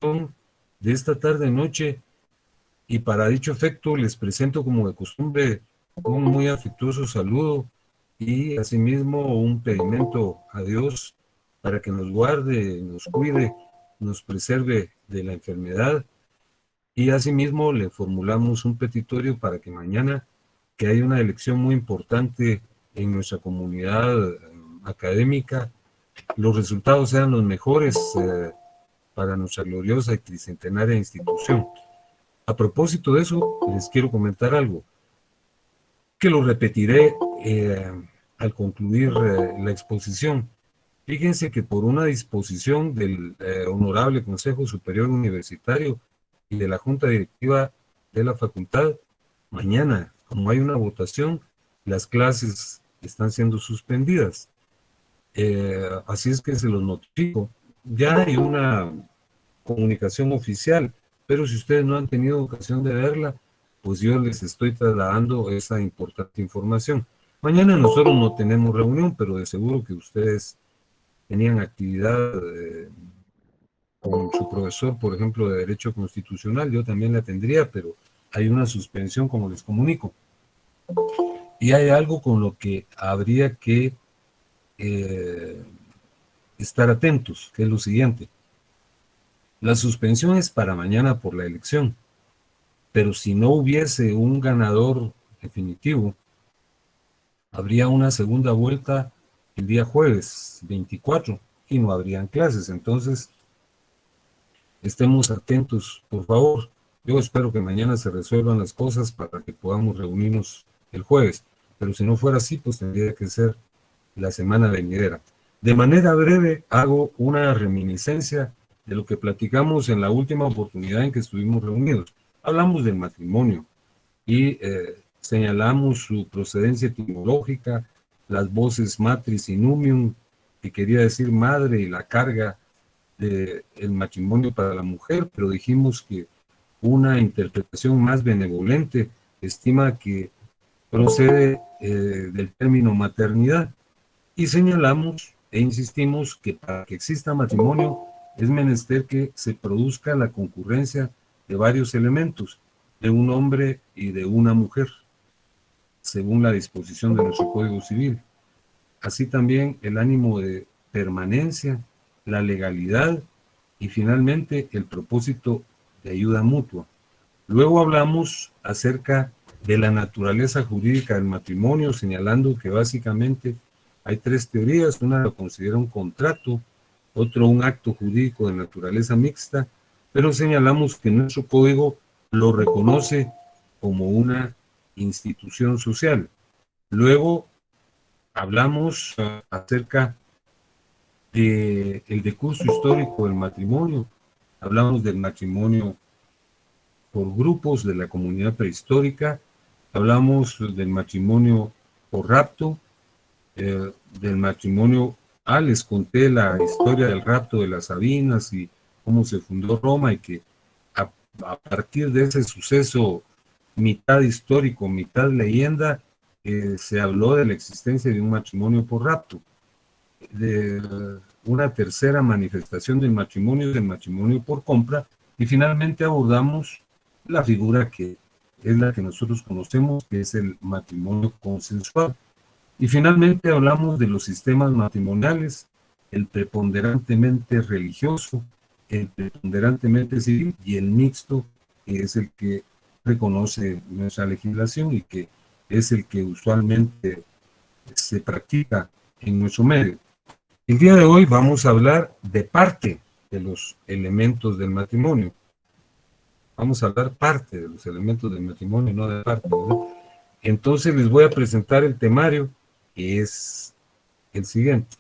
de esta tarde-noche, y para dicho efecto les presento como de costumbre un muy afectuoso saludo y asimismo un pedimento a Dios para que nos guarde, nos cuide, nos preserve de la enfermedad, y asimismo le formulamos un petitorio para que mañana, que hay una elección muy importante en nuestra comunidad académica, los resultados sean los mejores para nuestra gloriosa y tricentenaria institución. A propósito de eso, les quiero comentar algo, que lo repetiré al concluir la exposición. Fíjense que por una disposición del Honorable Consejo Superior Universitario y de la Junta Directiva de la Facultad, mañana, como hay una votación, las clases están siendo suspendidas. Así es que se los notifico. Ya hay una comunicación oficial, pero si ustedes no han tenido ocasión de verla, pues yo les estoy trasladando esa importante información. Mañana nosotros no tenemos reunión, pero de seguro que ustedes tenían actividad con su profesor, por ejemplo, de Derecho Constitucional, yo también la tendría, pero hay una suspensión, como les comunico. Y hay algo con lo que habría que estar atentos, que es lo siguiente. La suspensión es para mañana por la elección, pero si no hubiese un ganador definitivo, habría una segunda vuelta el día jueves 24 y no habrían clases. Entonces, estemos atentos, por favor. Yo espero que mañana se resuelvan las cosas para que podamos reunirnos el jueves, pero si no fuera así, pues tendría que ser la semana venidera. De manera breve, hago una reminiscencia de lo que platicamos en la última oportunidad en que estuvimos reunidos. Hablamos del matrimonio y señalamos su procedencia etimológica, las voces matris y numium, que quería decir madre, y la carga del matrimonio para la mujer, pero dijimos que una interpretación más benevolente estima que procede del término maternidad, y señalamos e insistimos que para que exista matrimonio es menester que se produzca la concurrencia de varios elementos, de un hombre y de una mujer, según la disposición de nuestro Código Civil. Así también el ánimo de permanencia, la legalidad y finalmente el propósito de ayuda mutua. Luego hablamos acerca de la naturaleza jurídica del matrimonio, señalando que básicamente hay tres teorías. Una lo considera un contrato, otro un acto jurídico de naturaleza mixta, pero señalamos que nuestro código lo reconoce como una institución social. Luego hablamos acerca del decurso histórico del matrimonio, hablamos del matrimonio por grupos de la comunidad prehistórica, hablamos del matrimonio por rapto, del matrimonio, les conté la historia del rapto de las Sabinas y cómo se fundó Roma, y que a partir de ese suceso, mitad histórico, mitad leyenda, se habló de la existencia de un matrimonio por rapto. De una tercera manifestación del matrimonio por compra, y finalmente abordamos la figura que es la que nosotros conocemos, que es el matrimonio consensual. Y finalmente hablamos de los sistemas matrimoniales, el preponderantemente religioso, el preponderantemente civil y el mixto, que es el que reconoce nuestra legislación y que es el que usualmente se practica en nuestro medio. El día de hoy vamos a hablar de parte de los elementos del matrimonio. Vamos a hablar parte de los elementos del matrimonio, no de parte, ¿verdad? Entonces les voy a presentar el temario, que es el siguiente.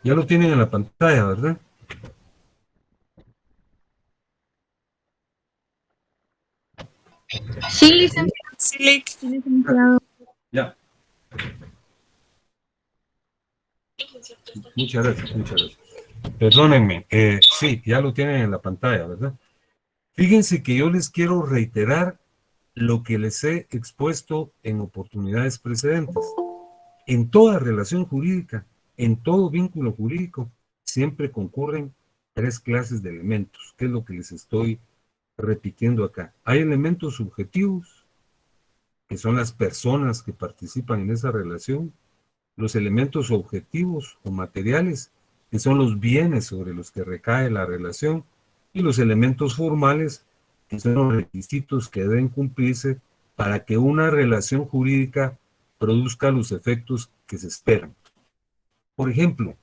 Ya lo tienen en la pantalla, ¿verdad? Sí, licenciado. Sí, licenciado. Ya. Muchas gracias, muchas gracias. Perdónenme, sí, ya lo tienen en la pantalla, ¿verdad? Fíjense que yo les quiero reiterar lo que les he expuesto en oportunidades precedentes. En toda relación jurídica, en todo vínculo jurídico, siempre concurren tres clases de elementos, que es lo que les estoy repitiendo acá. Hay elementos subjetivos, que son las personas que participan en esa relación, los elementos objetivos o materiales, que son los bienes sobre los que recae la relación, y los elementos formales, que son los requisitos que deben cumplirse para que una relación jurídica produzca los efectos que se esperan. Por ejemplo,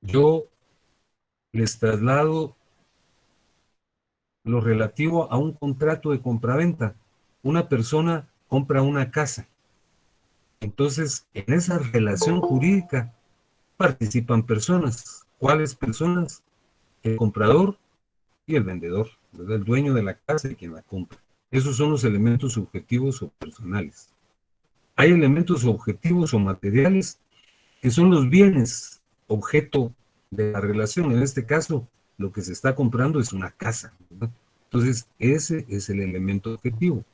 yo les traslado lo relativo a un contrato de compraventa. Una persona compra una casa. Entonces, en esa relación jurídica participan personas. ¿Cuáles personas? El comprador y el vendedor, ¿verdad? El dueño de la casa y quien la compra. Esos son los elementos subjetivos o personales. Hay elementos objetivos o materiales que son los bienes objeto de la relación. En este caso, lo que se está comprando es una casa, ¿verdad? Entonces, ese es el elemento objetivo.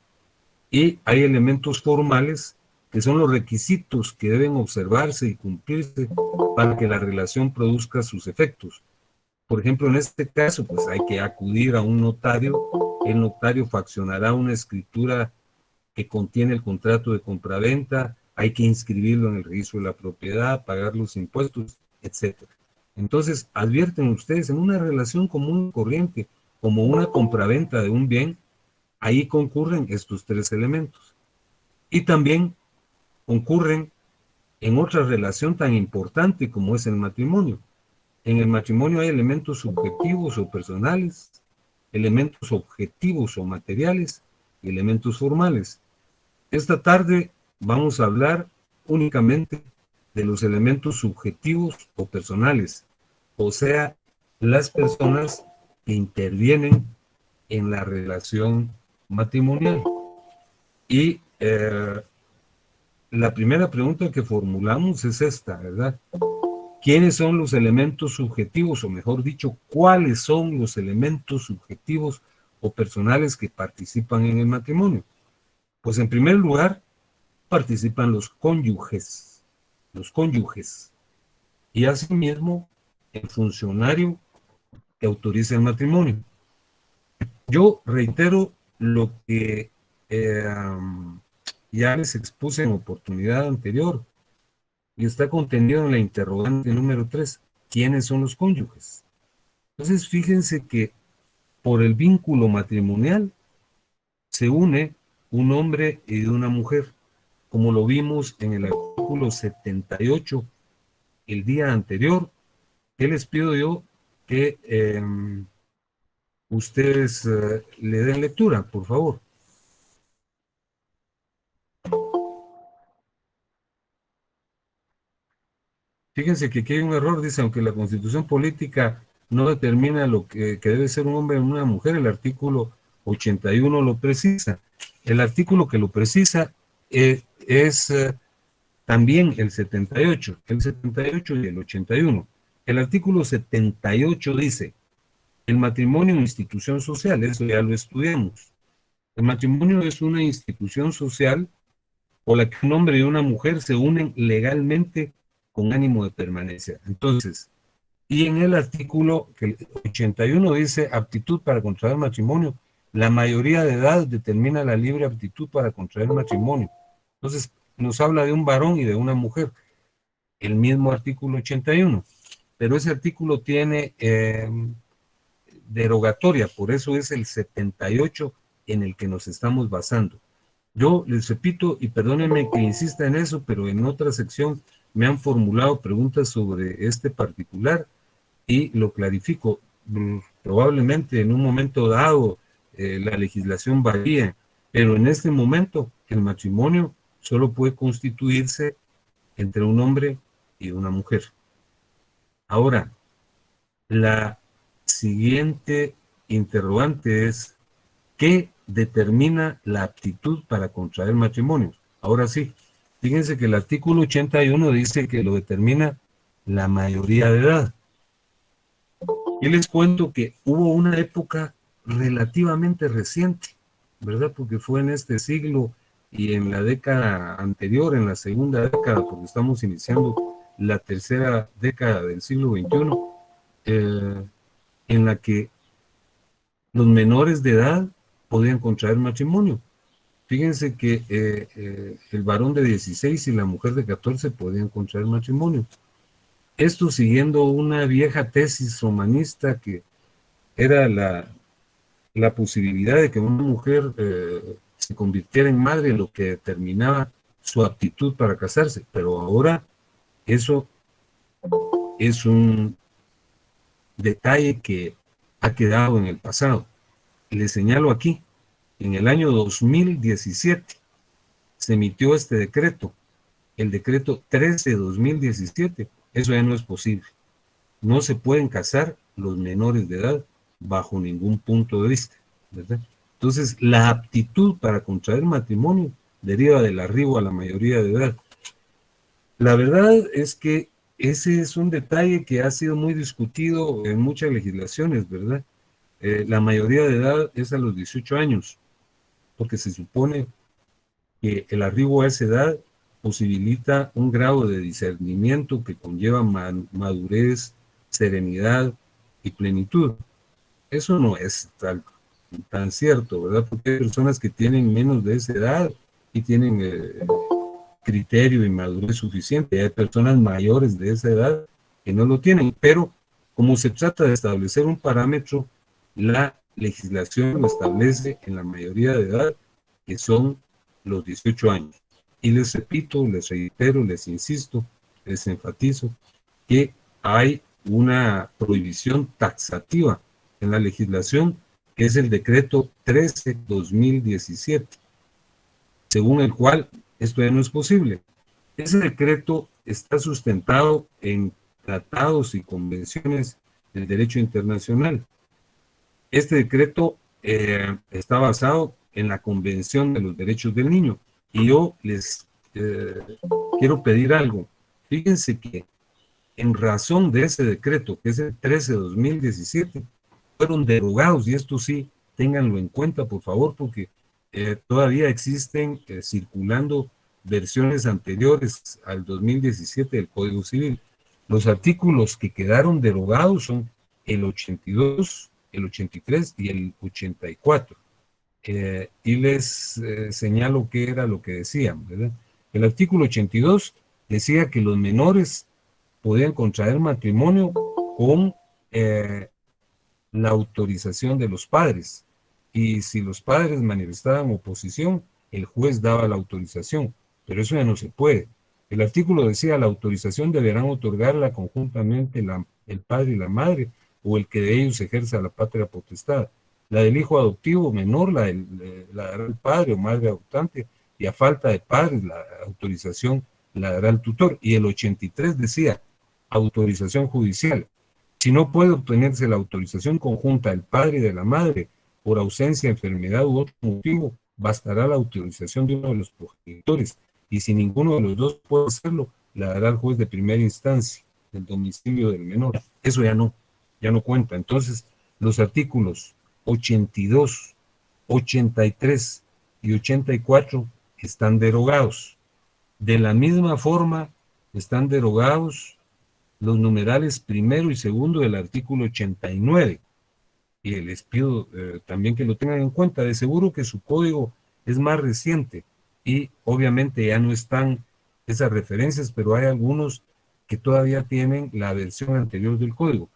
Y hay elementos formales que son los requisitos que deben observarse y cumplirse para que la relación produzca sus efectos. Por ejemplo, en este caso, pues hay que acudir a un notario. El notario faccionará una escritura que contiene el contrato de compraventa, hay que inscribirlo en el registro de la propiedad, pagar los impuestos, etcétera. Entonces, advierten ustedes, en una relación común y corriente, como una compraventa de un bien, ahí concurren estos tres elementos. Y también concurren en otra relación tan importante como es el matrimonio. En el matrimonio hay elementos subjetivos o personales, elementos objetivos o materiales y elementos formales. Esta tarde vamos a hablar únicamente de los elementos subjetivos o personales, o sea, las personas que intervienen en la relación matrimonial. Y la primera pregunta que formulamos es esta, ¿verdad? ¿Quiénes son los elementos subjetivos, o mejor dicho, cuáles son los elementos subjetivos o personales que participan en el matrimonio? Pues en primer lugar, participan los cónyuges, y asimismo el funcionario que autoriza el matrimonio. Yo reitero lo que ya les expuse en oportunidad anterior y está contenido en la interrogante número 3. ¿Quiénes son los cónyuges? Entonces, fíjense que por el vínculo matrimonial se une un hombre y una mujer, como lo vimos en el artículo 78 el día anterior. ¿Qué les pido yo? Que ustedes le den lectura, por favor. Fíjense que aquí hay un error, dice, aunque la Constitución política no determina lo que debe ser un hombre o una mujer, el artículo 81 lo precisa. El artículo que lo precisa es también el 78 y el 81. El artículo 78 dice: el matrimonio es institución social, eso ya lo estudiamos. El matrimonio es una institución social por la que un hombre y una mujer se unen legalmente con ánimo de permanencia. Entonces, y en el artículo 81 dice aptitud para contraer matrimonio. La mayoría de edad determina la libre aptitud para contraer matrimonio. Entonces, nos habla de un varón y de una mujer. El mismo artículo 81. Pero ese artículo tiene derogatoria, por eso es el 78 en el que nos estamos basando. Yo les repito, y perdónenme que insista en eso, pero en otra sección me han formulado preguntas sobre este particular y lo clarifico. Probablemente en un momento dado la legislación varía, pero en este momento el matrimonio solo puede constituirse entre un hombre y una mujer. Ahora, la siguiente interrogante es: ¿qué determina la aptitud para contraer matrimonio? Ahora sí, fíjense que el artículo 81 dice que lo determina la mayoría de edad. Y les cuento que hubo una época relativamente reciente, ¿verdad? Porque fue en este siglo y en la década anterior, en la segunda década, porque estamos iniciando la tercera década del siglo XXI, en la que los menores de edad podían contraer matrimonio. Fíjense que el varón de 16 y la mujer de 14 podían contraer matrimonio. Esto siguiendo una vieja tesis romanista que era la posibilidad de que una mujer se convirtiera en madre, lo que determinaba su aptitud para casarse. Pero ahora eso es un detalle que ha quedado en el pasado. Les señalo aquí, en el año 2017 se emitió este decreto, el decreto 13/2017. Eso ya no es posible. No se pueden casar los menores de edad bajo ningún punto de vista, ¿verdad? Entonces, la aptitud para contraer matrimonio deriva del arribo a la mayoría de edad. La verdad es que ese es un detalle que ha sido muy discutido en muchas legislaciones, ¿verdad? La mayoría de edad es a los 18 años, porque se supone que el arribo a esa edad posibilita un grado de discernimiento que conlleva madurez, serenidad y plenitud. Eso no es tan cierto, ¿verdad? Porque hay personas que tienen menos de esa edad y tienen criterio y madurez suficiente. Y hay personas mayores de esa edad que no lo tienen, pero como se trata de establecer un parámetro, la legislación lo establece en la mayoría de edad, que son los 18 años. Y les repito, les reitero, les insisto, les enfatizo que hay una prohibición taxativa en la legislación, que es el decreto 13/2017, según el cual esto ya no es posible. Ese decreto está sustentado en tratados y convenciones del derecho internacional. Este decreto está basado en la Convención de los Derechos del Niño. Y yo les quiero pedir algo. Fíjense que en razón de ese decreto, que es el 13/2017, fueron derogados, y esto sí, ténganlo en cuenta, por favor, porque todavía existen circulando versiones anteriores al 2017 del Código Civil. Los artículos que quedaron derogados son el 82, el 83 y el 84. Y les señalo qué era lo que decían, ¿verdad? El artículo 82 decía que los menores podían contraer matrimonio con la autorización de los padres. Y si los padres manifestaban oposición, el juez daba la autorización. Pero eso ya no se puede. El artículo decía, la autorización deberán otorgarla conjuntamente el padre y la madre, o el que de ellos ejerza la patria potestad. La del hijo adoptivo menor la dará el padre o madre adoptante, y a falta de padres la autorización la dará el tutor. Y el 83 decía, autorización judicial. Si no puede obtenerse la autorización conjunta del padre y de la madre por ausencia, enfermedad u otro motivo, bastará la autorización de uno de los progenitores. Y si ninguno de los dos puede hacerlo, la dará el juez de primera instancia del domicilio del menor. Eso ya no cuenta. Entonces, los artículos 82, 83 y 84 están derogados. De la misma forma, están derogados los numerales primero y segundo del artículo 89. Y les pido también que lo tengan en cuenta. De seguro que su código es más reciente y obviamente ya no están esas referencias, pero hay algunos que todavía tienen la versión anterior del código.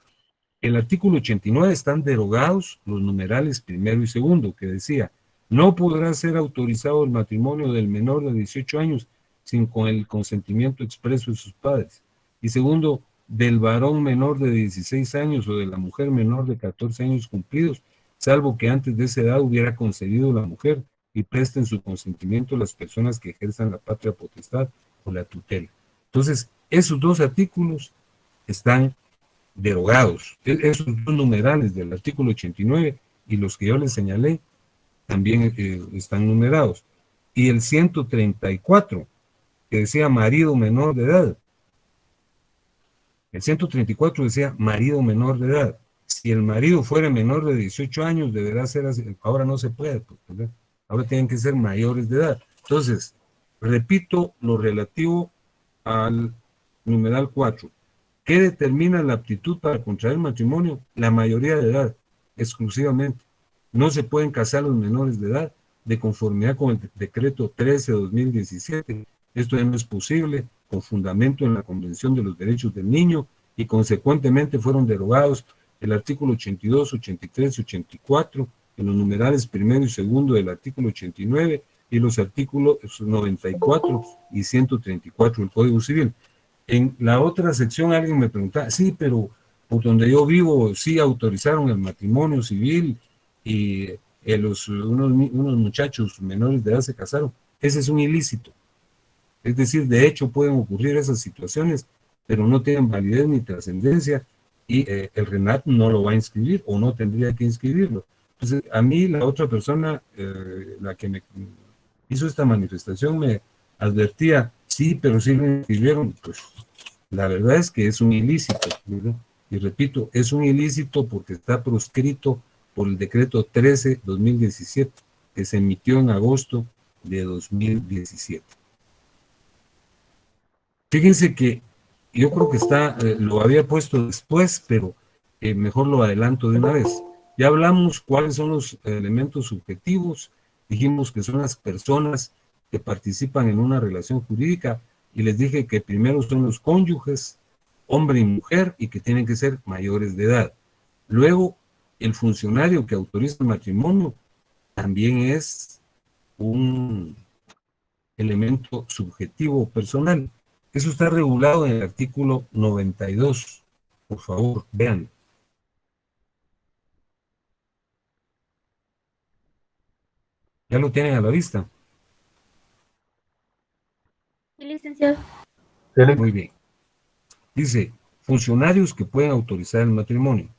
El artículo 89 están derogados los numerales primero y segundo, que decía, no podrá ser autorizado el matrimonio del menor de 18 años sin con el consentimiento expreso de sus padres. Y segundo, del varón menor de 16 años o de la mujer menor de 14 años cumplidos, salvo que antes de esa edad hubiera concedido la mujer y presten su consentimiento las personas que ejerzan la patria potestad o la tutela. Entonces, esos dos artículos están derogados. Esos dos numerales del artículo 89 y los que yo les señalé también están numerados. Y el 134, que decía marido menor de edad, El 134 decía marido menor de edad. Si el marido fuera menor de 18 años, deberá ser así. Ahora no se puede, pues, ¿verdad? Ahora tienen que ser mayores de edad. Entonces, repito lo relativo al numeral 4. ¿Qué determina la aptitud para contraer matrimonio? La mayoría de edad, exclusivamente. No se pueden casar los menores de edad de conformidad con el decreto 13/2017. Esto ya no es posible, con fundamento en la Convención de los Derechos del Niño, y consecuentemente fueron derogados el artículo 82, 83 y 84, en los numerales primero y segundo del artículo 89 y los artículos 94 y 134 del Código Civil. En la otra sección alguien me preguntaba, sí, pero por donde yo vivo sí autorizaron el matrimonio civil y unos muchachos menores de edad se casaron. Ese es un ilícito. Es decir, de hecho pueden ocurrir esas situaciones, pero no tienen validez ni trascendencia y el RENAT no lo va a inscribir o no tendría que inscribirlo. Entonces, a mí la otra persona, la que me hizo esta manifestación, me advertía, sí, pero sí lo inscribieron. Pues la verdad es que es un ilícito, ¿verdad? Y repito, es un ilícito porque está proscrito por el decreto 13/2017, que se emitió en agosto de 2017. Fíjense que yo creo que lo había puesto después, pero mejor lo adelanto de una vez. Ya hablamos cuáles son los elementos subjetivos, dijimos que son las personas que participan en una relación jurídica, y les dije que primero son los cónyuges, hombre y mujer, y que tienen que ser mayores de edad. Luego, el funcionario que autoriza el matrimonio también es un elemento subjetivo personal. Eso está regulado en el artículo 92. Por favor, vean. ¿Ya lo tienen a la vista? Sí, licenciado. Muy bien. Dice, funcionarios que pueden autorizar el matrimonio.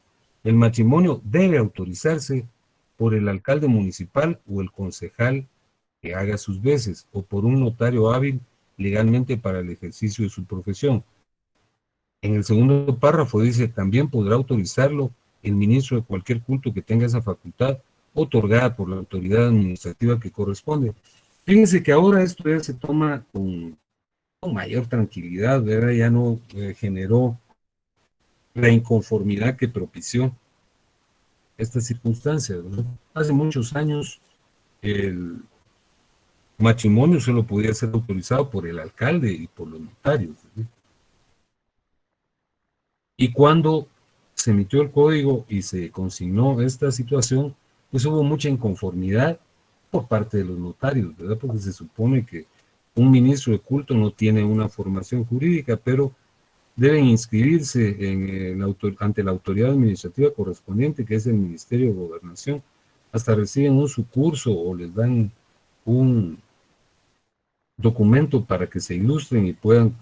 El matrimonio debe autorizarse por el alcalde municipal o el concejal que haga sus veces, o por un notario hábil legalmente para el ejercicio de su profesión. En el segundo párrafo dice, también podrá autorizarlo el ministro de cualquier culto que tenga esa facultad, otorgada por la autoridad administrativa que corresponde. Fíjense que ahora esto ya se toma con mayor tranquilidad, ¿verdad? Ya no generó la inconformidad que propició estas circunstancias, ¿verdad? Hace muchos años el matrimonio solo podía ser autorizado por el alcalde y por los notarios, ¿verdad? Y cuando se emitió el código y se consignó esta situación, pues hubo mucha inconformidad por parte de los notarios, ¿verdad? Porque se supone que un ministro de culto no tiene una formación jurídica, pero deben inscribirse ante la autoridad administrativa correspondiente, que es el Ministerio de Gobernación, hasta reciben un su curso o les dan un documento para que se ilustren y puedan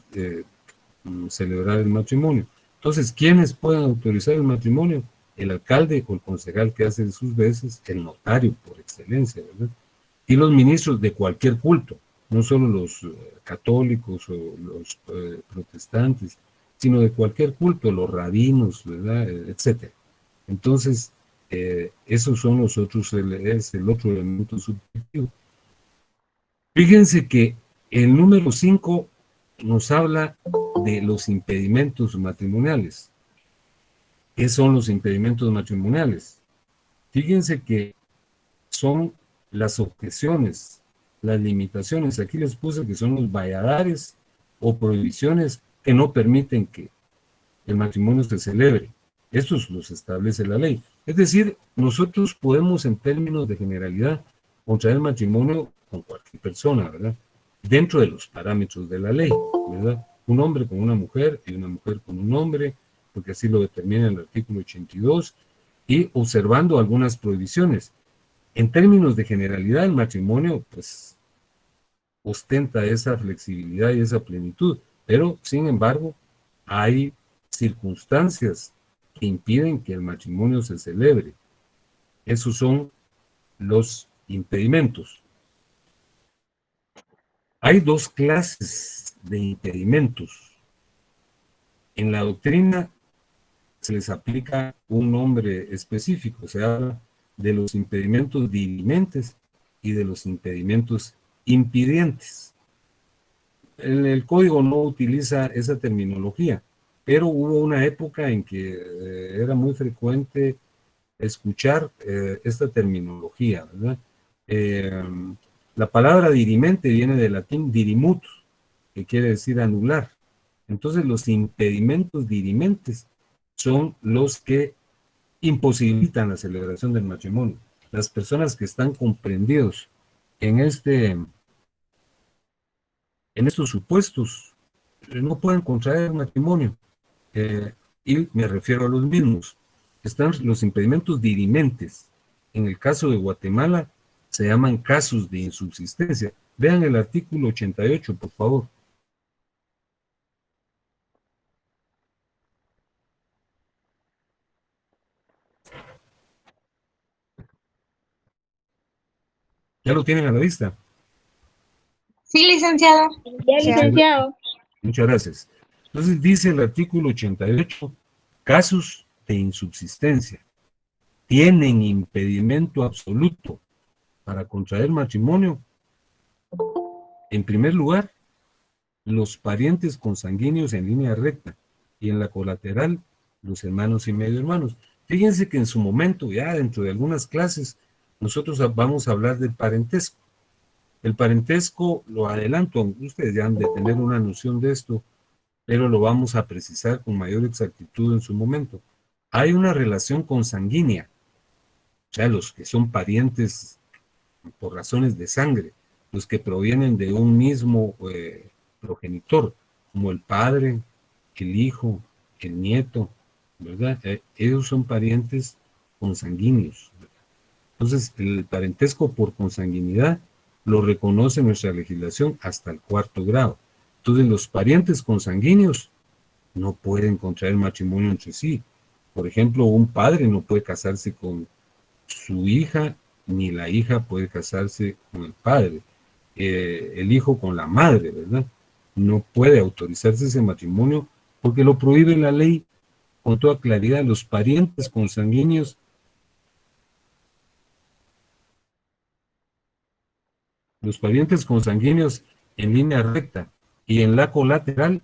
celebrar el matrimonio. Entonces, ¿quiénes pueden autorizar el matrimonio? El alcalde o el concejal que hace sus veces, el notario por excelencia, ¿verdad? Y los ministros de cualquier culto, no solo los católicos o los protestantes, sino de cualquier culto, los rabinos, ¿verdad? Etcétera. Entonces, esos son los otros, es el otro elemento subjetivo. Fíjense que el número 5 nos habla de los impedimentos matrimoniales. ¿Qué son los impedimentos matrimoniales? Fíjense que son las objeciones, las limitaciones. Aquí les puse que son los valladares o prohibiciones que no permiten que el matrimonio se celebre. Estos los establece la ley. Es decir, nosotros podemos en términos de generalidad contraer matrimonio con cualquier persona, ¿verdad? Dentro de los parámetros de la ley, ¿verdad? Un hombre con una mujer y una mujer con un hombre, porque así lo determina el artículo 82, y observando algunas prohibiciones. En términos de generalidad, el matrimonio, pues, ostenta esa flexibilidad y esa plenitud, pero, sin embargo, hay circunstancias que impiden que el matrimonio se celebre. Esos son los impedimentos. Hay dos clases de impedimentos. En la doctrina se les aplica un nombre específico, se habla de los impedimentos dirimentes y de los impedimentos impidientes. El código no utiliza esa terminología, pero hubo una época en que era muy frecuente escuchar esta terminología, ¿verdad? Eh, la palabra dirimente viene del latín dirimut, que quiere decir anular. Entonces los impedimentos dirimentes son los que imposibilitan la celebración del matrimonio. Las personas que están comprendidos en en estos supuestos no pueden contraer matrimonio. Eh, y me refiero a los mismos. Están los impedimentos dirimentes. En el caso de Guatemala se llaman casos de insubsistencia. Vean el artículo 88, por favor. ¿Ya lo tienen a la vista? Sí, licenciado. Ya, licenciado. Muchas gracias. Entonces dice el artículo 88, casos de insubsistencia. Tienen impedimento absoluto para contraer matrimonio. En primer lugar, los parientes consanguíneos en línea recta y en la colateral, los hermanos y medio hermanos. Fíjense que en su momento, ya dentro de algunas clases, nosotros vamos a hablar del parentesco. El parentesco, lo adelanto, ustedes ya han de tener una noción de esto, pero lo vamos a precisar con mayor exactitud en su momento. Hay una relación consanguínea, o sea, los que son parientes por razones de sangre, los que provienen de un mismo progenitor, como el padre, el hijo, el nieto, ¿verdad? Ellos son parientes consanguíneos. Entonces, el parentesco por consanguinidad lo reconoce nuestra legislación hasta el 4º grado. Entonces, los parientes consanguíneos no pueden contraer matrimonio entre sí. Por ejemplo, un padre no puede casarse con su hija, ni la hija puede casarse con el padre. El hijo con la madre, ¿verdad? No puede autorizarse ese matrimonio porque lo prohíbe la ley con toda claridad. Los parientes consanguíneos en línea recta y en la colateral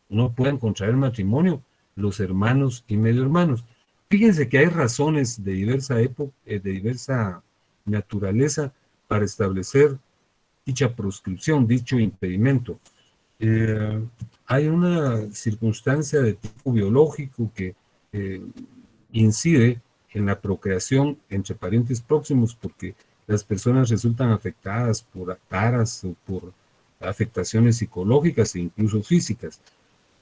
no pueden contraer matrimonio los hermanos y medio hermanos. Fíjense que hay razones de diversa época, de diversa naturaleza para establecer dicha proscripción, dicho impedimento. Hay una circunstancia de tipo biológico que incide en la procreación entre parientes próximos porque las personas resultan afectadas por taras o por afectaciones psicológicas e incluso físicas.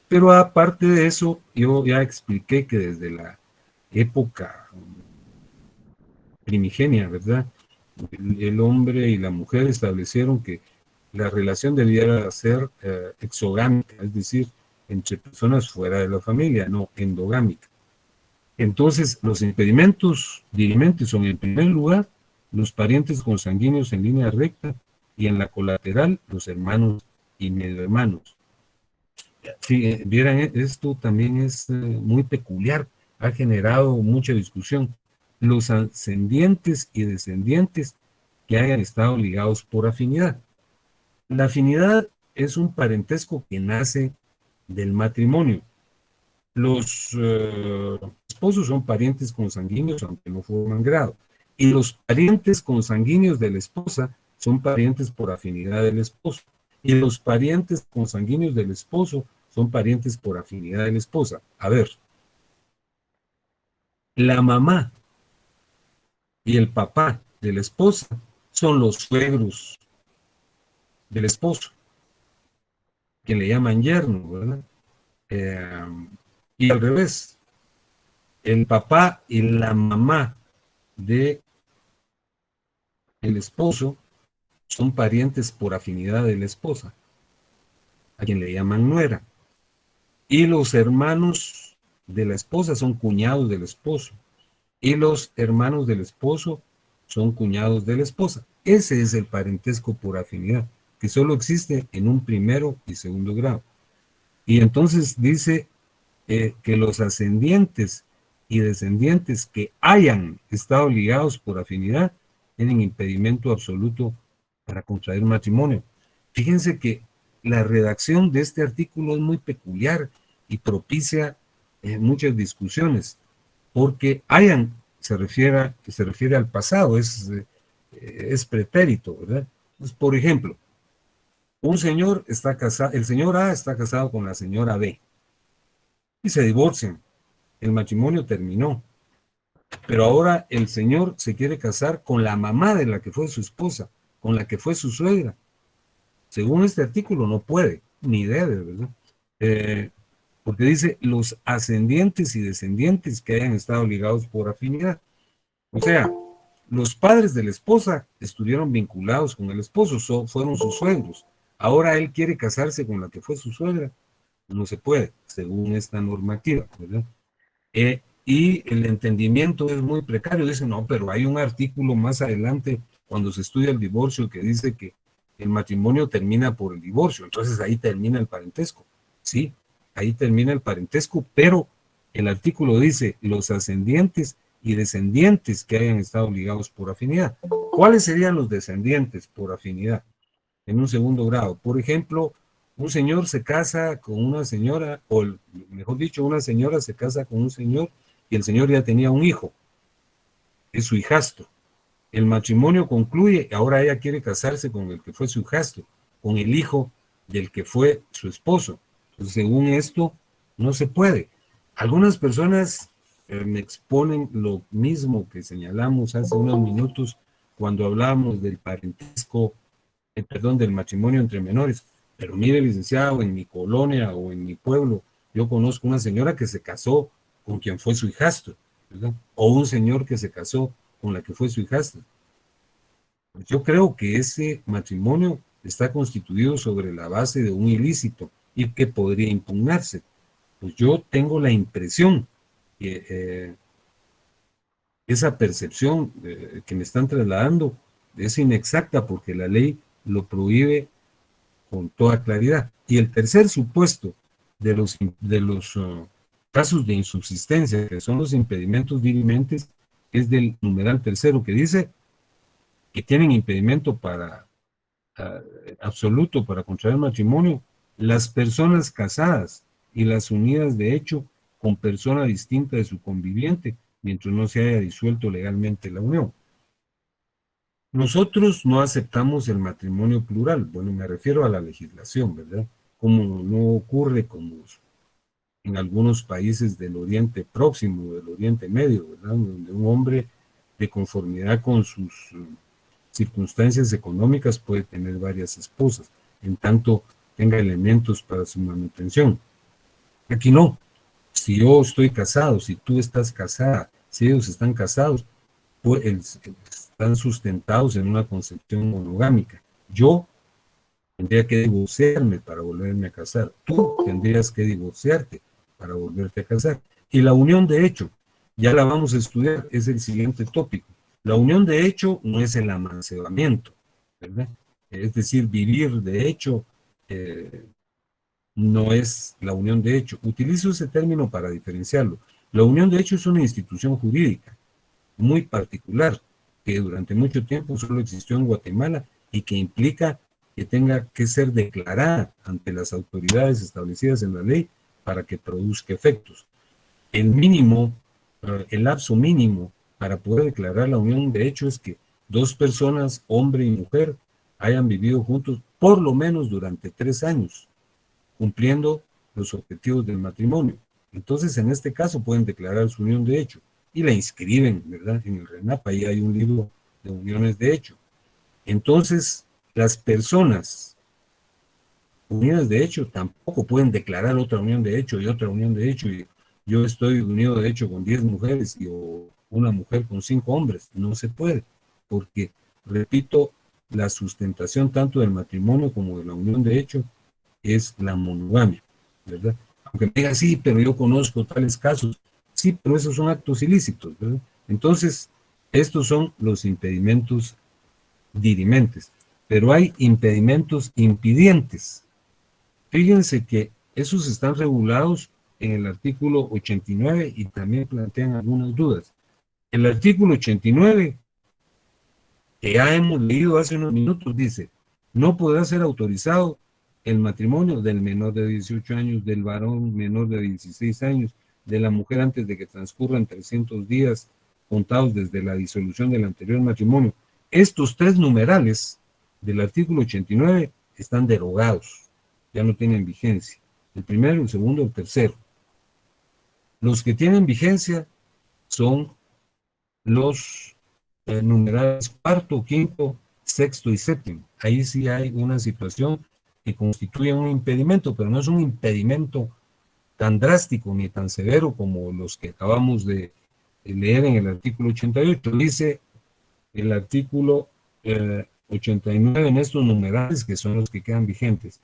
Pero aparte de eso, yo ya expliqué que desde la época primigenia, ¿verdad? El hombre y la mujer establecieron que la relación debía ser exogámica, es decir, entre personas fuera de la familia, no endogámica. Entonces, los impedimentos dirimentes son, en primer lugar, los parientes consanguíneos en línea recta y en la colateral, los hermanos y medio hermanos. Si vieran, esto también es muy peculiar, ha generado mucha discusión. Los ascendientes y descendientes que hayan estado ligados por afinidad. La afinidad es un parentesco que nace del matrimonio. Los esposos son parientes consanguíneos, aunque no forman grado. Y los parientes consanguíneos de la esposa son parientes por afinidad del esposo. Y los parientes consanguíneos del esposo son parientes por afinidad de la esposa. A ver, la mamá y el papá de la esposa son los suegros del esposo, que le llaman yerno, ¿verdad? Y al revés, el papá y la mamá de el esposo son parientes por afinidad de la esposa, a quien le llaman nuera. Y los hermanos de la esposa son cuñados del esposo. Y los hermanos del esposo son cuñados de la esposa. Ese es el parentesco por afinidad, que solo existe en un 1º y 2º grado. Y entonces dice que los ascendientes y descendientes que hayan estado ligados por afinidad tienen impedimento absoluto para contraer matrimonio. Fíjense que la redacción de este artículo es muy peculiar y propicia muchas discusiones, porque hayan se refiere al pasado, es pretérito, ¿verdad? Entonces, por ejemplo, un señor está casado, el señor A está casado con la señora B y se divorcian. El matrimonio terminó, pero ahora el señor se quiere casar con la mamá de la que fue su esposa, con la que fue su suegra. Según este artículo no puede, ni debe, ¿verdad? Porque dice los ascendientes y descendientes que hayan estado ligados por afinidad. O sea, los padres de la esposa estuvieron vinculados con el esposo, fueron sus suegros. Ahora él quiere casarse con la que fue su suegra. No se puede, según esta normativa, ¿verdad? Y el entendimiento es muy precario. Dicen, no, pero hay un artículo más adelante cuando se estudia el divorcio que dice que el matrimonio termina por el divorcio. Entonces ahí termina el parentesco. Sí, ahí termina el parentesco, pero el artículo dice los ascendientes y descendientes que hayan estado ligados por afinidad. ¿Cuáles serían los descendientes por afinidad? En un segundo grado. Por ejemplo, un señor se casa con una señora, o mejor dicho, una señora se casa con un señor y el señor ya tenía un hijo, es su hijastro. El matrimonio concluye, ahora ella quiere casarse con el que fue su hijastro, con el hijo del que fue su esposo. Entonces, según esto, no se puede. Algunas personas me exponen lo mismo que señalamos hace unos minutos cuando hablábamos del parentesco, del matrimonio entre menores. Pero mire, licenciado, en mi colonia o en mi pueblo, yo conozco una señora que se casó con quien fue su hijastro, ¿verdad? O un señor que se casó con la que fue su hijastro. Pues yo creo que ese matrimonio está constituido sobre la base de un ilícito y que podría impugnarse. Pues yo tengo la impresión que esa percepción que me están trasladando es inexacta porque la ley lo prohíbe con toda claridad. Y el tercer supuesto de los casos de insubsistencia, que son los impedimentos dirimentes, es del numeral tercero, que dice que tienen impedimento absoluto para contraer matrimonio las personas casadas y las unidas de hecho con persona distinta de su conviviente, mientras no se haya disuelto legalmente la unión. Nosotros no aceptamos el matrimonio plural, bueno, me refiero a la legislación, ¿verdad? Como no ocurre como en algunos países del Oriente Próximo, del Oriente Medio, ¿verdad? Donde un hombre, de conformidad con sus circunstancias económicas, puede tener varias esposas, en tanto tenga elementos para su manutención. Aquí no. Si yo estoy casado, si tú estás casada, si ellos están casados, pues están sustentados en una concepción monogámica. Yo tendría que divorciarme para volverme a casar. Tú tendrías que divorciarte para volverte a casar. Y la unión de hecho, ya la vamos a estudiar, es el siguiente tópico. La unión de hecho no es el amancebamiento, ¿verdad? Es decir, vivir de hecho no es la unión de hecho. Utilizo ese término para diferenciarlo. La unión de hecho es una institución jurídica muy particular que durante mucho tiempo solo existió en Guatemala y que implica que tenga que ser declarada ante las autoridades establecidas en la ley para que produzca efectos. El lapso mínimo para poder declarar la unión de hecho es que dos personas, hombre y mujer, hayan vivido juntos por lo menos durante 3 años, cumpliendo los objetivos del matrimonio. Entonces, en este caso, pueden declarar su unión de hecho y la inscriben, ¿verdad? En el RENAP, ahí hay un libro de uniones de hecho. Entonces, las personas unidas de hecho tampoco pueden declarar otra unión de hecho y otra unión de hecho. Y yo estoy unido de hecho con 10 mujeres o una mujer con 5 hombres. No se puede, porque, repito, la sustentación tanto del matrimonio como de la unión de hecho es la monogamia, ¿verdad? Aunque me digan, sí, pero yo conozco tales casos. Sí, pero esos son actos ilícitos, ¿verdad? Entonces, estos son los impedimentos dirimentes. Pero hay impedimentos impidientes. Fíjense que esos están regulados en el artículo 89 y también plantean algunas dudas. El artículo 89, que ya hemos leído hace unos minutos, dice: no podrá ser autorizado el matrimonio del menor de 18 años, del varón menor de 16 años, de la mujer antes de que transcurran 300 días contados desde la disolución del anterior matrimonio. Estos tres numerales del artículo 89 están derogados, ya no tienen vigencia. El primero, el segundo, el tercero. Los que tienen vigencia son los numerales cuarto, quinto, sexto y séptimo. Ahí sí hay una situación que constituye un impedimento, pero no es un impedimento tan drástico ni tan severo como los que acabamos de leer en el artículo 88. Dice el artículo 89 en estos numerales, que son los que quedan vigentes: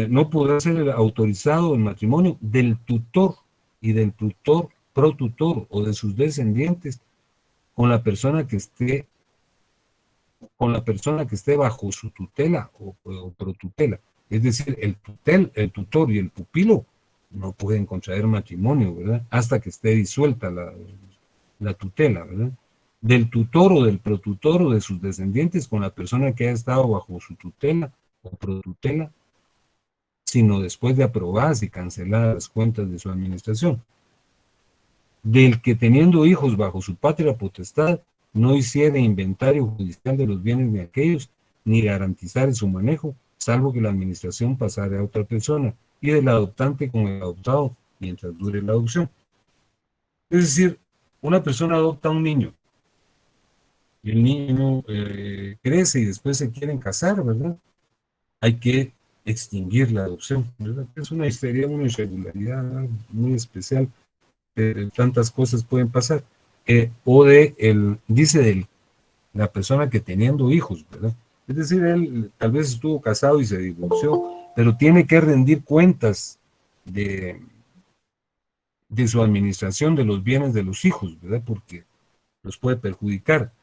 no podrá ser autorizado el matrimonio del tutor y del tutor protutor o de sus descendientes con la persona que esté bajo su tutela o protutela. Es decir, el tutor y el pupilo no pueden contraer matrimonio, ¿verdad? Hasta que esté disuelta la tutela, ¿verdad? Del tutor o del protutor o de sus descendientes con la persona que ha estado bajo su tutela o protutela, sino después de aprobadas y canceladas las cuentas de su administración. Del que, teniendo hijos bajo su patria potestad, no hiciera inventario judicial de los bienes de aquellos, ni garantizar su manejo, salvo que la administración pasara a otra persona, y del adoptante con el adoptado mientras dure la adopción. Es decir, una persona adopta a un niño, y el niño crece y después se quieren casar, ¿verdad? Hay que extinguir la adopción, ¿verdad? Es una irregularidad muy especial. Tantas cosas pueden pasar. Dice de la persona que teniendo hijos, ¿verdad? Es decir, él tal vez estuvo casado y se divorció, pero tiene que rendir cuentas de su administración de los bienes de los hijos, ¿verdad? Porque los puede perjudicar.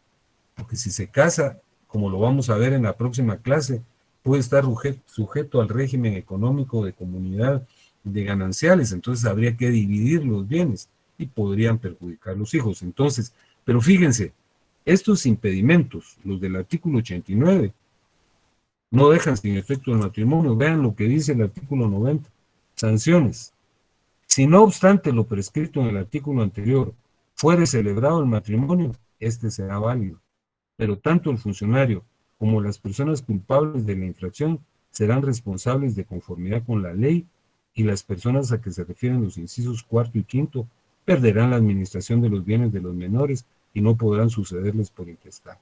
Porque si se casa, como lo vamos a ver en la próxima clase, puede estar sujeto al régimen económico de comunidad de gananciales, entonces habría que dividir los bienes y podrían perjudicar a los hijos. Entonces, pero fíjense, estos impedimentos, los del artículo 89, no dejan sin efecto el matrimonio. Vean lo que dice el artículo 90. Sanciones. Si no obstante lo prescrito en el artículo anterior fuere celebrado el matrimonio, este será válido, pero tanto el funcionario como las personas culpables de la infracción serán responsables de conformidad con la ley, y las personas a que se refieren los incisos cuarto y quinto perderán la administración de los bienes de los menores y no podrán sucederles por intestado.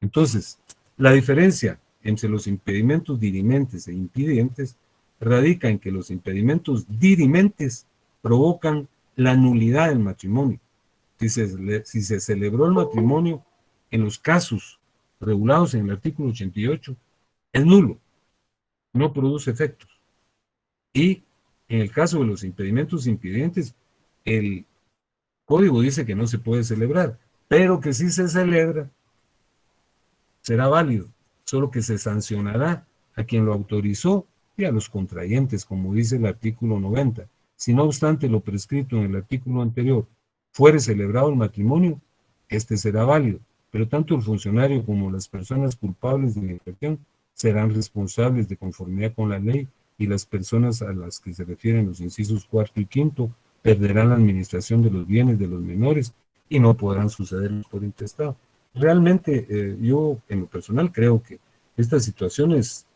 Entonces, la diferencia entre los impedimentos dirimentes e impidentes radica en que los impedimentos dirimentes provocan la nulidad del matrimonio. Si se celebró el matrimonio en los casos regulados en el artículo 88, es nulo, no produce efectos. Y en el caso de los impedimentos impidentes, el código dice que no se puede celebrar, pero que si se celebra, será válido, solo que se sancionará a quien lo autorizó y a los contrayentes, como dice el artículo 90. Si no obstante lo prescrito en el artículo anterior fuere celebrado el matrimonio, este será válido, pero tanto el funcionario como las personas culpables de la infracción serán responsables de conformidad con la ley, y las personas a las que se refieren los incisos cuarto y quinto perderán la administración de los bienes de los menores y no podrán suceder por intestado. Realmente yo en lo personal creo que estas situaciones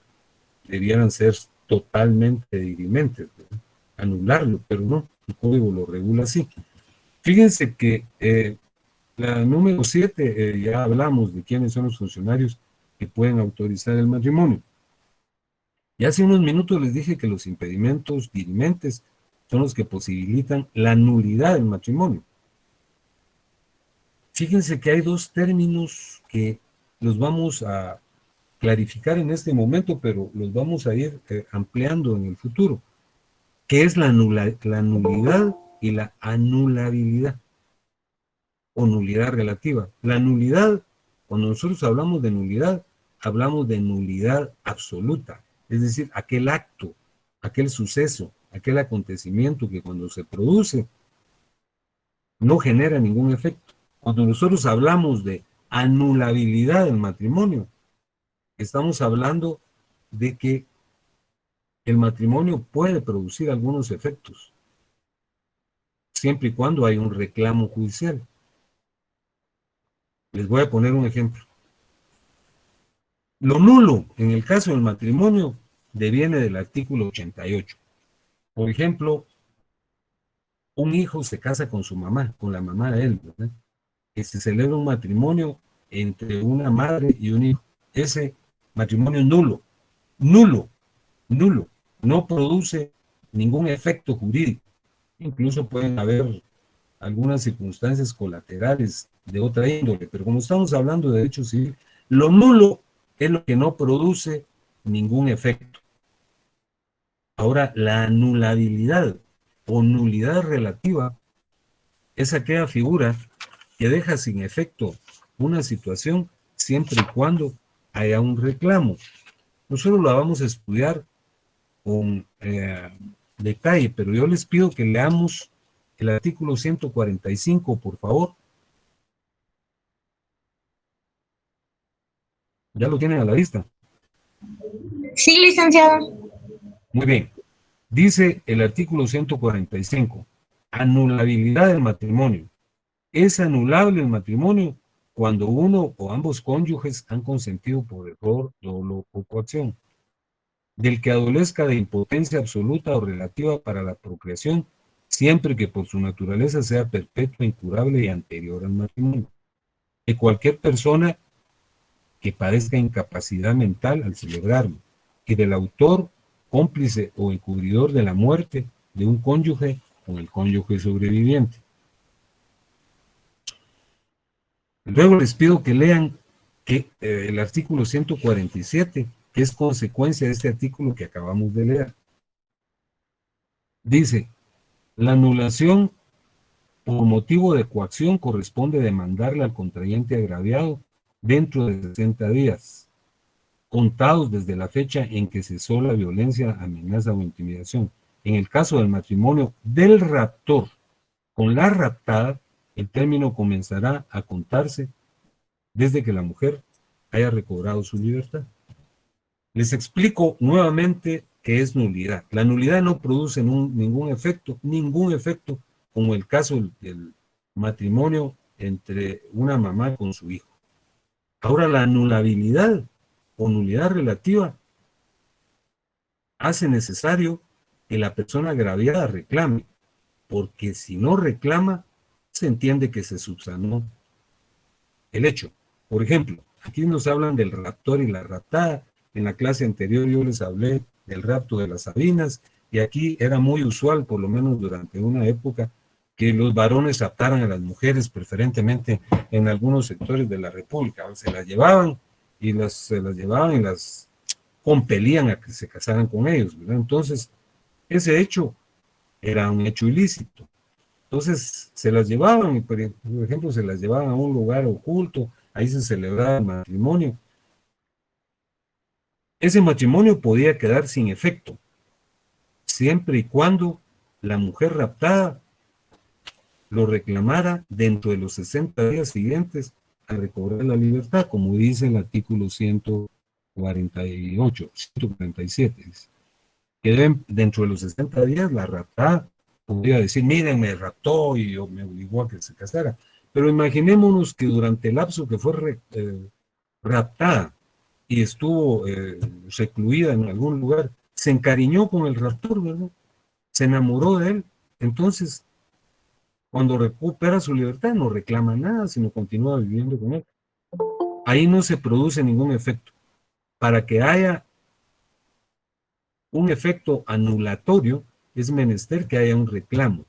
debieran ser totalmente dirimentes, ¿verdad? Anularlo, pero no, el código lo regula así. Fíjense que la número 7, ya hablamos de quiénes son los funcionarios que pueden autorizar el matrimonio. Y hace unos minutos les dije que los impedimentos dirimentes son los que posibilitan la nulidad del matrimonio. Fíjense que hay dos términos que los vamos a clarificar en este momento, pero los vamos a ir ampliando en el futuro, que es la nulidad y la anulabilidad, o nulidad relativa. La nulidad, cuando nosotros hablamos de nulidad absoluta, es decir, aquel acto, aquel suceso, aquel acontecimiento que cuando se produce no genera ningún efecto. Cuando nosotros hablamos de anulabilidad del matrimonio, estamos hablando de que el matrimonio puede producir algunos efectos, siempre y cuando hay un reclamo judicial. Les voy a poner un ejemplo. Lo nulo en el caso del matrimonio deviene del artículo 88. Por ejemplo, un hijo se casa con su mamá, con la mamá de él, ¿verdad? Que se celebra un matrimonio entre una madre y un hijo. Ese matrimonio es nulo, nulo, nulo. No produce ningún efecto jurídico. Incluso pueden haber algunas circunstancias colaterales de otra índole, pero como estamos hablando de derecho civil, lo nulo es lo que no produce ningún efecto. Ahora, la anulabilidad o nulidad relativa es aquella figura que deja sin efecto una situación siempre y cuando haya un reclamo. Nosotros la vamos a estudiar con detalle, pero yo les pido que leamos el artículo 145, por favor. ¿Ya lo tienen a la vista? Sí, licenciado. Muy bien. Dice el artículo 145, anulabilidad del matrimonio. Es anulable el matrimonio cuando uno o ambos cónyuges han consentido por error, dolo o coacción, del que adolezca de impotencia absoluta o relativa para la procreación, siempre que por su naturaleza sea perpetua, incurable y anterior al matrimonio. De cualquier persona que padezca incapacidad mental al celebrarlo, y del autor, cómplice o encubridor de la muerte de un cónyuge o el cónyuge sobreviviente. Luego les pido que lean el artículo 147, que es consecuencia de este artículo que acabamos de leer. Dice, la anulación por motivo de coacción corresponde demandarle al contrayente agraviado dentro de 60 días, contados desde la fecha en que cesó la violencia, amenaza o intimidación. En el caso del matrimonio del raptor con la raptada, el término comenzará a contarse desde que la mujer haya recobrado su libertad. Les explico nuevamente qué es nulidad. La nulidad no produce ningún efecto, como el caso del matrimonio entre una mamá con su hijo. Ahora, la anulabilidad o nulidad relativa hace necesario que la persona agraviada reclame, porque si no reclama, se entiende que se subsanó el hecho. Por ejemplo, aquí nos hablan del raptor y la raptada. En la clase anterior yo les hablé del rapto de las Sabinas, y aquí era muy usual, por lo menos durante una época, que los varones raptaran a las mujeres, preferentemente en algunos sectores de la República. Se las llevaban y las compelían a que se casaran con ellos, ¿verdad? Entonces, ese hecho era un hecho ilícito. Entonces, se las llevaban, y por ejemplo, se las llevaban a un lugar oculto, ahí se celebraba el matrimonio. Ese matrimonio podía quedar sin efecto, siempre y cuando la mujer raptada lo reclamara dentro de los 60 días siguientes a recobrar la libertad, como dice el artículo 147. Dice. Que dentro de los 60 días la raptada podría decir, miren, me raptó y me obligó a que se casara. Pero imaginémonos que durante el lapso que fue raptada y estuvo recluida en algún lugar, se encariñó con el raptor, ¿verdad? Se enamoró de él. Entonces, cuando recupera su libertad, no reclama nada, sino continúa viviendo con él. Ahí no se produce ningún efecto. Para que haya un efecto anulatorio, es menester que haya un reclamo.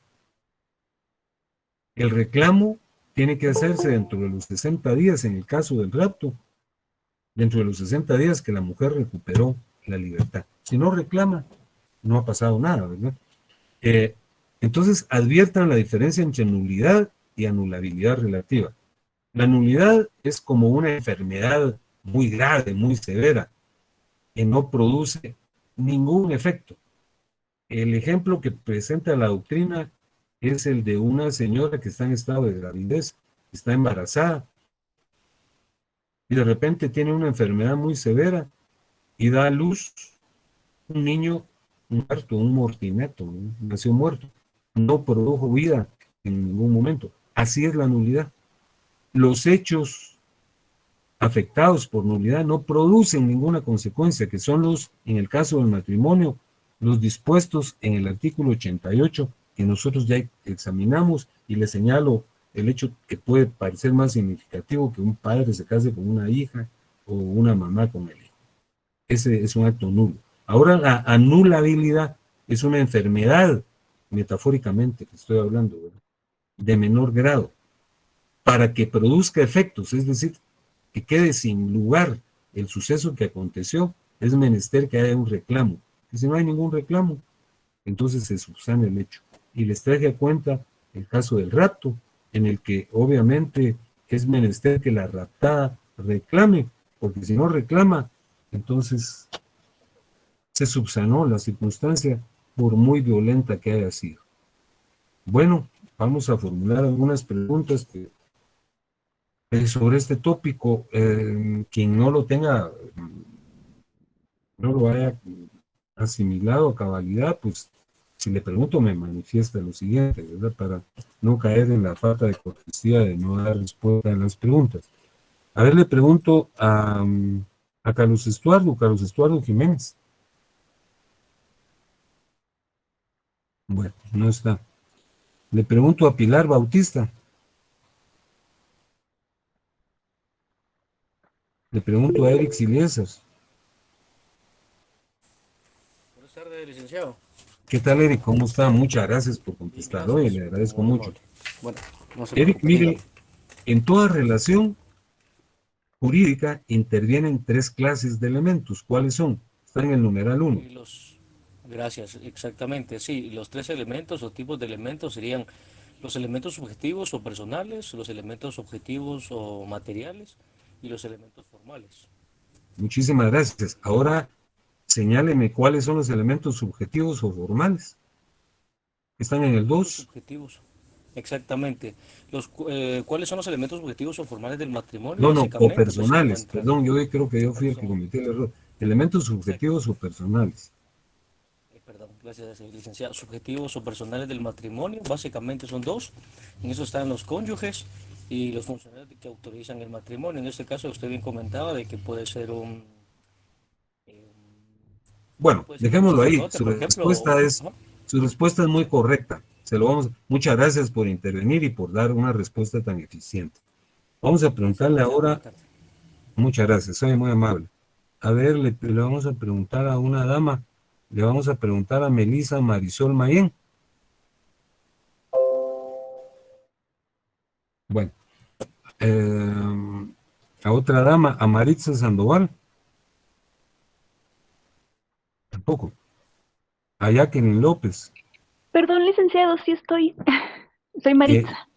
El reclamo tiene que hacerse dentro de los 60 días en el caso del rapto, dentro de los 60 días que la mujer recuperó la libertad. Si no reclama, no ha pasado nada, ¿verdad? Entonces, adviertan la diferencia entre nulidad y anulabilidad relativa. La nulidad es como una enfermedad muy grave, muy severa, que no produce ningún efecto. El ejemplo que presenta la doctrina es el de una señora que está en estado de gravidez, está embarazada y de repente tiene una enfermedad muy severa y da a luz un niño muerto, un mortineto, ¿no? Nació muerto, no produjo vida en ningún momento. Así es la nulidad. Los hechos afectados por nulidad no producen ninguna consecuencia, que son los, en el caso del matrimonio, los dispuestos en el artículo 88, que nosotros ya examinamos, y le señalo el hecho que puede parecer más significativo que un padre se case con una hija o una mamá con el hijo. Ese es un acto nulo. Ahora, la anulabilidad es una enfermedad, metafóricamente que estoy hablando, ¿verdad?, de menor grado, para que produzca efectos, es decir, que quede sin lugar el suceso que aconteció, es menester que haya un reclamo. Y si no hay ningún reclamo, entonces se subsana el hecho. Y les traje a cuenta el caso del rapto, en el que obviamente es menester que la raptada reclame, porque si no reclama, entonces se subsanó la circunstancia por muy violenta que haya sido. Bueno, vamos a formular algunas preguntas sobre este tópico. Quien no lo tenga, no lo haya asimilado a cabalidad, pues si le pregunto me manifiesta lo siguiente, ¿verdad? Para no caer en la falta de cortesía de no dar respuesta a las preguntas. A ver, le pregunto a Carlos Estuardo Jiménez. Bueno, no está. Le pregunto a Pilar Bautista. Le pregunto a Eric Siliesas. Buenas tardes, licenciado. ¿Qué tal, Eric? ¿Cómo está? Muchas gracias por Bien, contestar hoy, gracias. le agradezco Muy mucho. amable. Bueno, no se Eric, preocupe, dígame. mire, en toda relación jurídica intervienen tres clases de elementos. ¿Cuáles son? Están en el numeral 1. Y los, gracias, exactamente. Sí, los tres elementos o tipos de elementos serían los elementos subjetivos o personales, los elementos objetivos o materiales y los elementos formales. Muchísimas gracias. Ahora señáleme cuáles son los elementos subjetivos o formales. Están en el Elementos 2. subjetivos. Exactamente. ¿Cuáles son los elementos objetivos o formales del matrimonio? No, no, o Básicamente, pues se personales. encuentran, Perdón, yo creo que yo fui el que son, cometí el error. Elementos exacto. subjetivos o personales. Perdón, gracias, licenciado. Subjetivos o personales del matrimonio, básicamente son dos. En eso están los cónyuges y los funcionarios que autorizan el matrimonio. En este caso, usted bien comentaba de que puede ser Bueno, puede ser un dejémoslo ahí. sacerdote, por ejemplo. Ajá. Su respuesta es muy correcta. Muchas gracias por intervenir y por dar una respuesta tan eficiente. Vamos a Gracias, preguntarle licenciado. ahora, Buenas tardes. muchas gracias, soy muy amable. A ver, le vamos a preguntar a una dama, le vamos a preguntar a Melisa Marisol Mayén. Bueno, a otra dama, a Maritza Sandoval, tampoco. A Jacqueline López. Perdón, licenciado, sí estoy. Soy Eh, Maritza.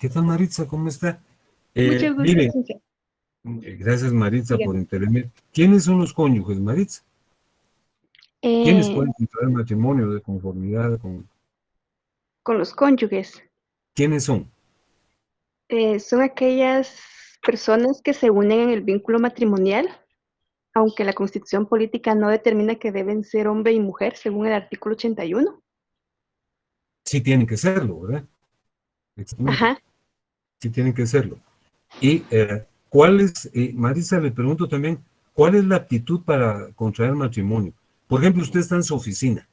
¿Qué tal, Maritza? ¿Cómo está? Mucho gusto, Mire, licenciado. gracias, Maritza, por Dígame. intervenir. ¿Quiénes son los cónyuges, Maritza? ¿Quiénes Eh, pueden contraer matrimonio de conformidad con... con los cónyuges. ¿Quiénes son? Son aquellas personas que se unen en el vínculo matrimonial, aunque la Constitución política no determina que deben ser hombre y mujer, según el artículo 81. Sí tienen que serlo, ¿verdad? Exactamente, Ajá. sí tienen que serlo. Y ¿cuál es, Marisa, le pregunto también, ¿cuál es la aptitud para contraer matrimonio? Por ejemplo, usted está en su oficina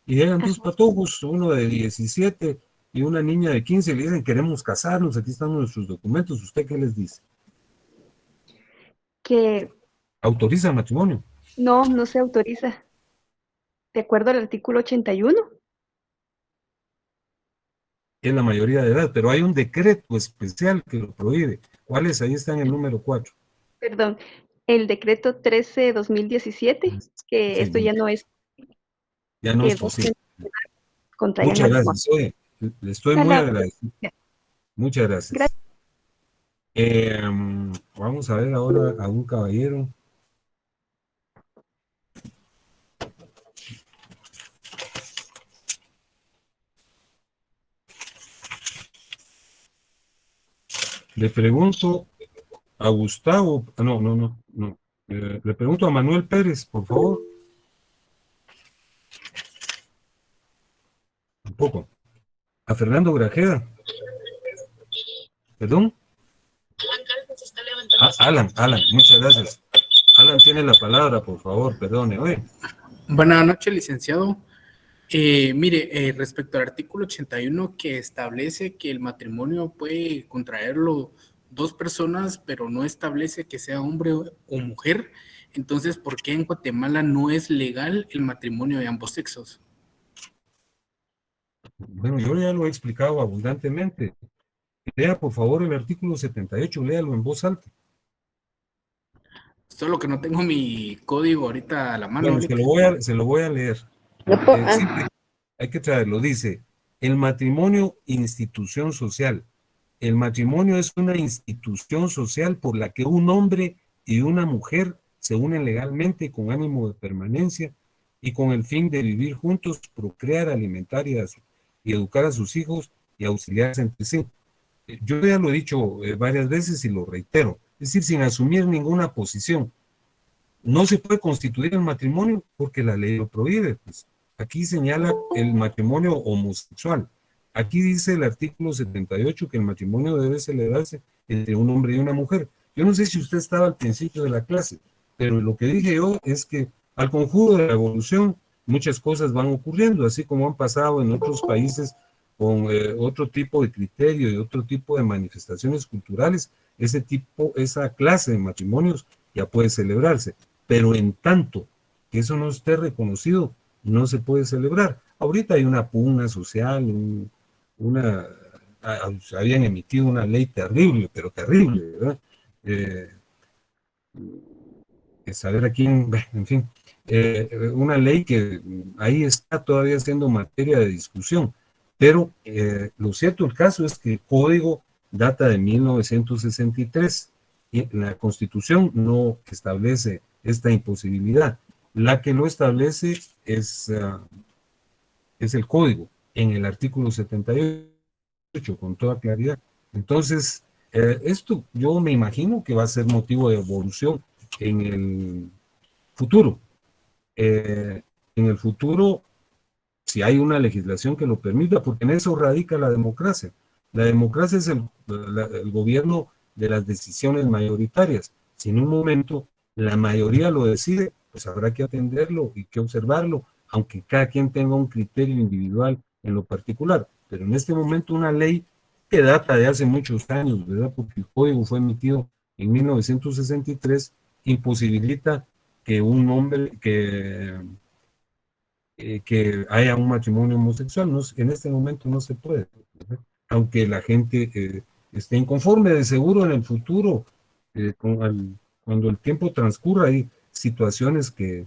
y llegan dos Ajá. patojos, uno de 17 y una niña de 15, y le dicen, queremos casarnos, aquí están nuestros documentos, ¿usted qué les dice? Que ¿Autoriza el matrimonio? no se autoriza, de acuerdo al artículo 81. Es la mayoría de edad, pero hay un decreto especial que lo prohíbe. ¿Cuál es? Ahí está en el número 4. Perdón, el decreto 13/2017, que Sí, esto ya no es ya no que es dos posible. contraigan Muchas matrimonio. gracias. Oye, le estoy A muy la agradecido. Muchas gracias. Gracias. Eh, Vamos a ver ahora a un caballero. Le pregunto a Gustavo, no. Le pregunto a Manuel Pérez, por favor. Tampoco. A Fernando Grajeda. ¿Perdón? Alan, muchas gracias. Alan tiene la palabra, por favor, perdone. Oye. Buenas noches, licenciado. Mire, respecto al artículo 81 que establece que el matrimonio puede contraerlo dos personas, pero no establece que sea hombre o mujer, entonces, ¿por qué en Guatemala no es legal el matrimonio de ambos sexos? Bueno, yo ya lo he explicado abundantemente. Lea, por favor, el artículo 78, léalo en voz alta. Solo que no tengo mi código ahorita a la mano. Bueno, se lo voy a leer. Siempre hay que traerlo. Dice, el matrimonio, institución social. El matrimonio es una institución social por la que un hombre y una mujer se unen legalmente con ánimo de permanencia y con el fin de vivir juntos, procrear, alimentar y educar a sus hijos y auxiliarse entre sí. Yo ya lo he dicho varias veces y lo reitero, es decir, sin asumir ninguna posición. No se puede constituir el matrimonio porque la ley lo prohíbe. Pues. Aquí señala el matrimonio homosexual. Aquí dice el artículo 78 que el matrimonio debe celebrarse entre un hombre y una mujer. Yo no sé si usted estaba al principio de la clase, pero lo que dije yo es que al conjuro de la evolución muchas cosas van ocurriendo, así como han pasado en otros países con otro tipo de criterio y otro tipo de manifestaciones culturales, esa clase de matrimonios ya puede celebrarse, pero en tanto que eso no esté reconocido, no se puede celebrar. Ahorita hay una pugna social, habían emitido una ley terrible, pero terrible, ¿verdad? Saber a quién, en fin, una ley que ahí está todavía siendo materia de discusión, pero lo cierto del caso es que el código data de 1963 y la Constitución no establece esta imposibilidad. La que lo establece es el código en el artículo 78 con toda claridad. Entonces, esto yo me imagino que va a ser motivo de evolución en el futuro. En el futuro, si hay una legislación que lo permita, porque en eso radica la democracia. La democracia es el gobierno de las decisiones mayoritarias. Si en un momento la mayoría lo decide, pues habrá que atenderlo y que observarlo, aunque cada quien tenga un criterio individual en lo particular. Pero en este momento una ley que data de hace muchos años, ¿verdad? Porque el código fue emitido en 1963, imposibilita que un hombre, que haya un matrimonio homosexual. No, en este momento no se puede, ¿verdad? Aunque la gente esté inconforme, de seguro en el futuro, cuando el tiempo transcurra, hay situaciones que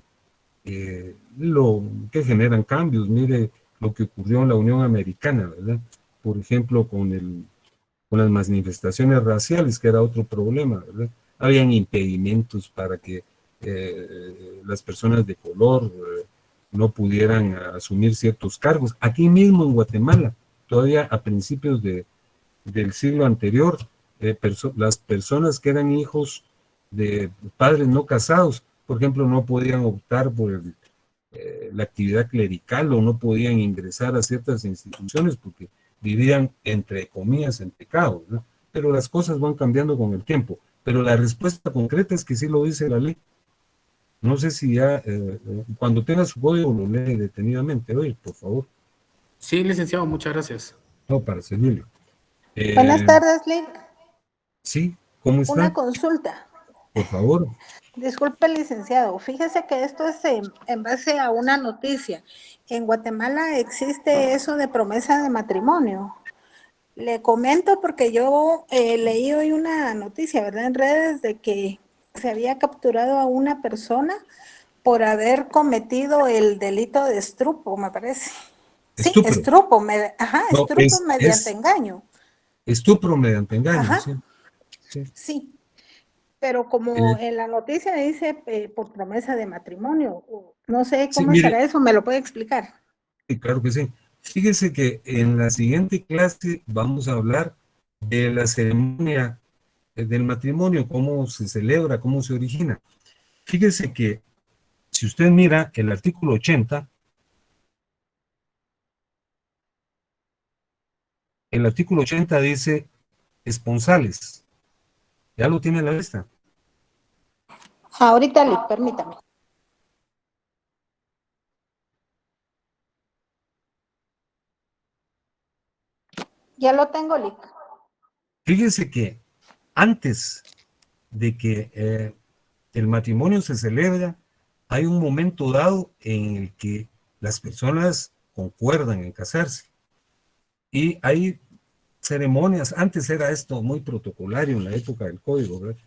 generan cambios. Mire lo que ocurrió en la Unión Americana, ¿verdad? Por ejemplo, con las manifestaciones raciales, que era otro problema, ¿verdad? Habían impedimentos para que las personas de color no pudieran asumir ciertos cargos. Aquí mismo en Guatemala, todavía a principios del siglo anterior, las personas que eran hijos de padres no casados, por ejemplo, no podían optar por la actividad clerical o no podían ingresar a ciertas instituciones porque vivían, entre comillas, en pecado, ¿no? Pero las cosas van cambiando con el tiempo. Pero la respuesta concreta es que sí lo dice la ley. No sé si ya, cuando tenga su código, lo lee detenidamente. Oye, por favor. Sí, licenciado, muchas gracias. No, para servirle. Buenas tardes, Link. Sí, ¿cómo está? Una consulta. Por favor. Disculpe, licenciado. Fíjese que esto es en base a una noticia. En Guatemala existe eso de promesa de matrimonio. Le comento porque yo leí hoy una noticia, ¿verdad? En redes de que se había capturado a una persona por haber cometido el delito de estrupo, me parece. Estupro. Sí, estrupo, mediante engaño. Estupro mediante engaño, Ajá. sí. Sí, pero como en la noticia dice por promesa de matrimonio, no sé cómo será eso, ¿me lo puede explicar? Sí, claro que sí. Fíjese que en la siguiente clase vamos a hablar de la ceremonia del matrimonio, cómo se celebra, cómo se origina. Fíjese que si usted mira el artículo 80, el artículo 80 dice esponsales. ¿Ya lo tiene a la vista? Ahorita, Lick, permítame. Ya lo tengo, Lick. Fíjese que antes de que el matrimonio se celebra, hay un momento dado en el que las personas concuerdan en casarse. Y hay ceremonias, antes era esto muy protocolario en la época del código, ¿verdad?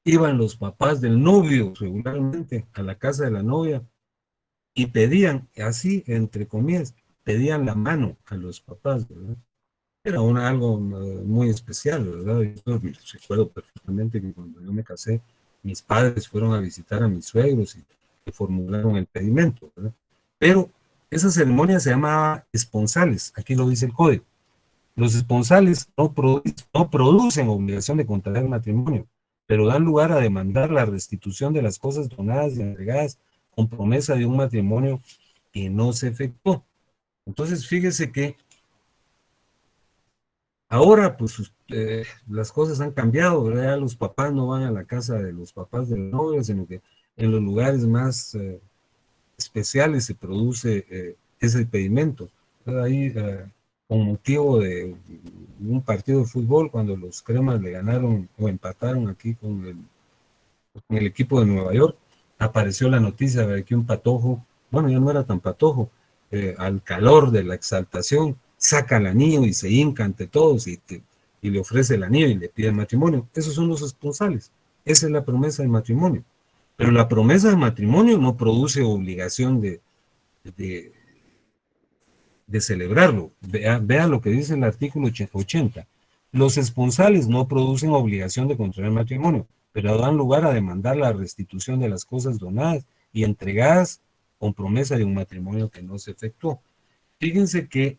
Iban los papás del novio regularmente a la casa de la novia y pedían, así entre comillas, pedían la mano a los papás, ¿verdad? Era algo muy especial, ¿verdad? Yo recuerdo perfectamente que cuando yo me casé, mis padres fueron a visitar a mis suegros y formularon el pedimento, ¿verdad? Pero esa ceremonia se llamaba esponsales, aquí lo dice el código. Los esponsales no producen obligación de contraer matrimonio, pero dan lugar a demandar la restitución de las cosas donadas y entregadas con promesa de un matrimonio que no se efectuó. Entonces, fíjese que ahora, pues, las cosas han cambiado, ¿verdad? Ya los papás no van a la casa de los papás de la novia, sino que en los lugares más especiales se produce ese pedimento. Ahí, con motivo de un partido de fútbol, cuando los cremas le ganaron o empataron aquí con el equipo de Nueva York, apareció la noticia de que un patojo, bueno, ya no era tan patojo, al calor de la exaltación, saca el anillo y se hinca ante todos y le ofrece el anillo y le pide matrimonio. Esos son los esponsales. Esa es la promesa de matrimonio. Pero la promesa de matrimonio no produce obligación de, de celebrarlo. Vea lo que dice el artículo 80. Los esponsales no producen obligación de contraer matrimonio, pero dan lugar a demandar la restitución de las cosas donadas y entregadas con promesa de un matrimonio que no se efectuó. Fíjense que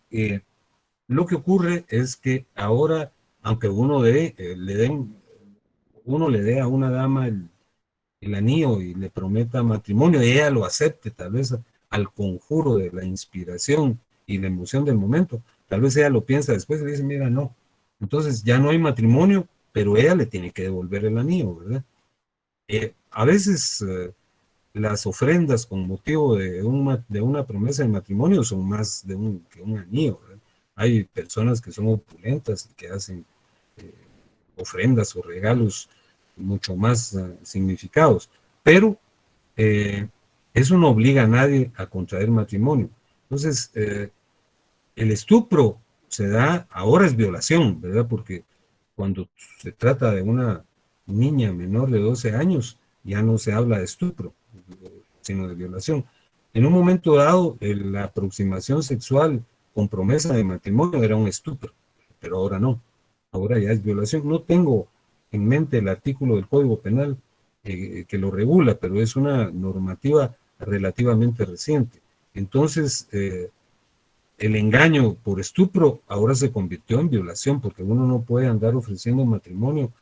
lo que ocurre es que ahora, aunque uno le dé a una dama el anillo y le prometa matrimonio, y ella lo acepte, tal vez al conjuro de la inspiración y la emoción del momento, tal vez ella lo piensa después y le dice, mira, no, entonces ya no hay matrimonio, pero ella le tiene que devolver el anillo, ¿verdad? A veces las ofrendas con motivo de una promesa de matrimonio son más que un anillo, ¿verdad? Hay personas que son opulentas y que hacen ofrendas o regalos mucho más significados, pero eso no obliga a nadie a contraer matrimonio. Entonces, el estupro se da, ahora es violación, ¿verdad? Porque cuando se trata de una niña menor de 12 años, ya no se habla de estupro, sino de violación. En un momento dado, la aproximación sexual con promesa de matrimonio era un estupro, pero ahora no, ahora ya es violación. No tengo en mente el artículo del Código Penal que lo regula, pero es una normativa relativamente reciente. Entonces, el engaño por estupro ahora se convirtió en violación, porque uno no puede andar ofreciendo matrimonio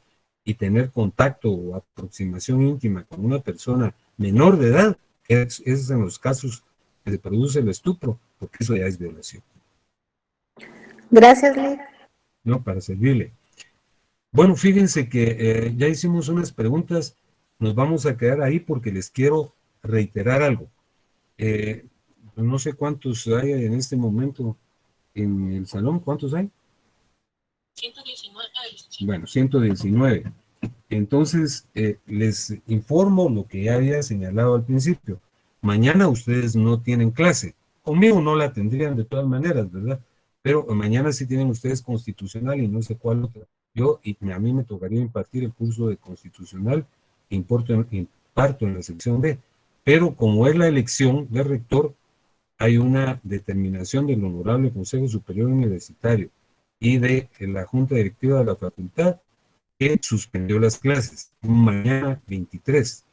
y tener contacto o aproximación íntima con una persona menor de edad, que es en los casos que se produce el estupro, porque eso ya es violación. Gracias, Lick. No, para servirle. Bueno, fíjense que ya hicimos unas preguntas, nos vamos a quedar ahí porque les quiero reiterar algo. No sé cuántos hay en este momento en el salón, ¿cuántos hay? 119. Bueno, 119. Entonces, les informo lo que ya había señalado al principio. Mañana ustedes no tienen clase. Conmigo no la tendrían de todas maneras, ¿verdad? Pero mañana sí tienen ustedes constitucional y no sé cuál otra. A mí me tocaría impartir el curso de constitucional, imparto en la sección B. Pero como es la elección de rector, hay una determinación del Honorable Consejo Superior Universitario y de la Junta Directiva de la Facultad que suspendió las clases mañana 23.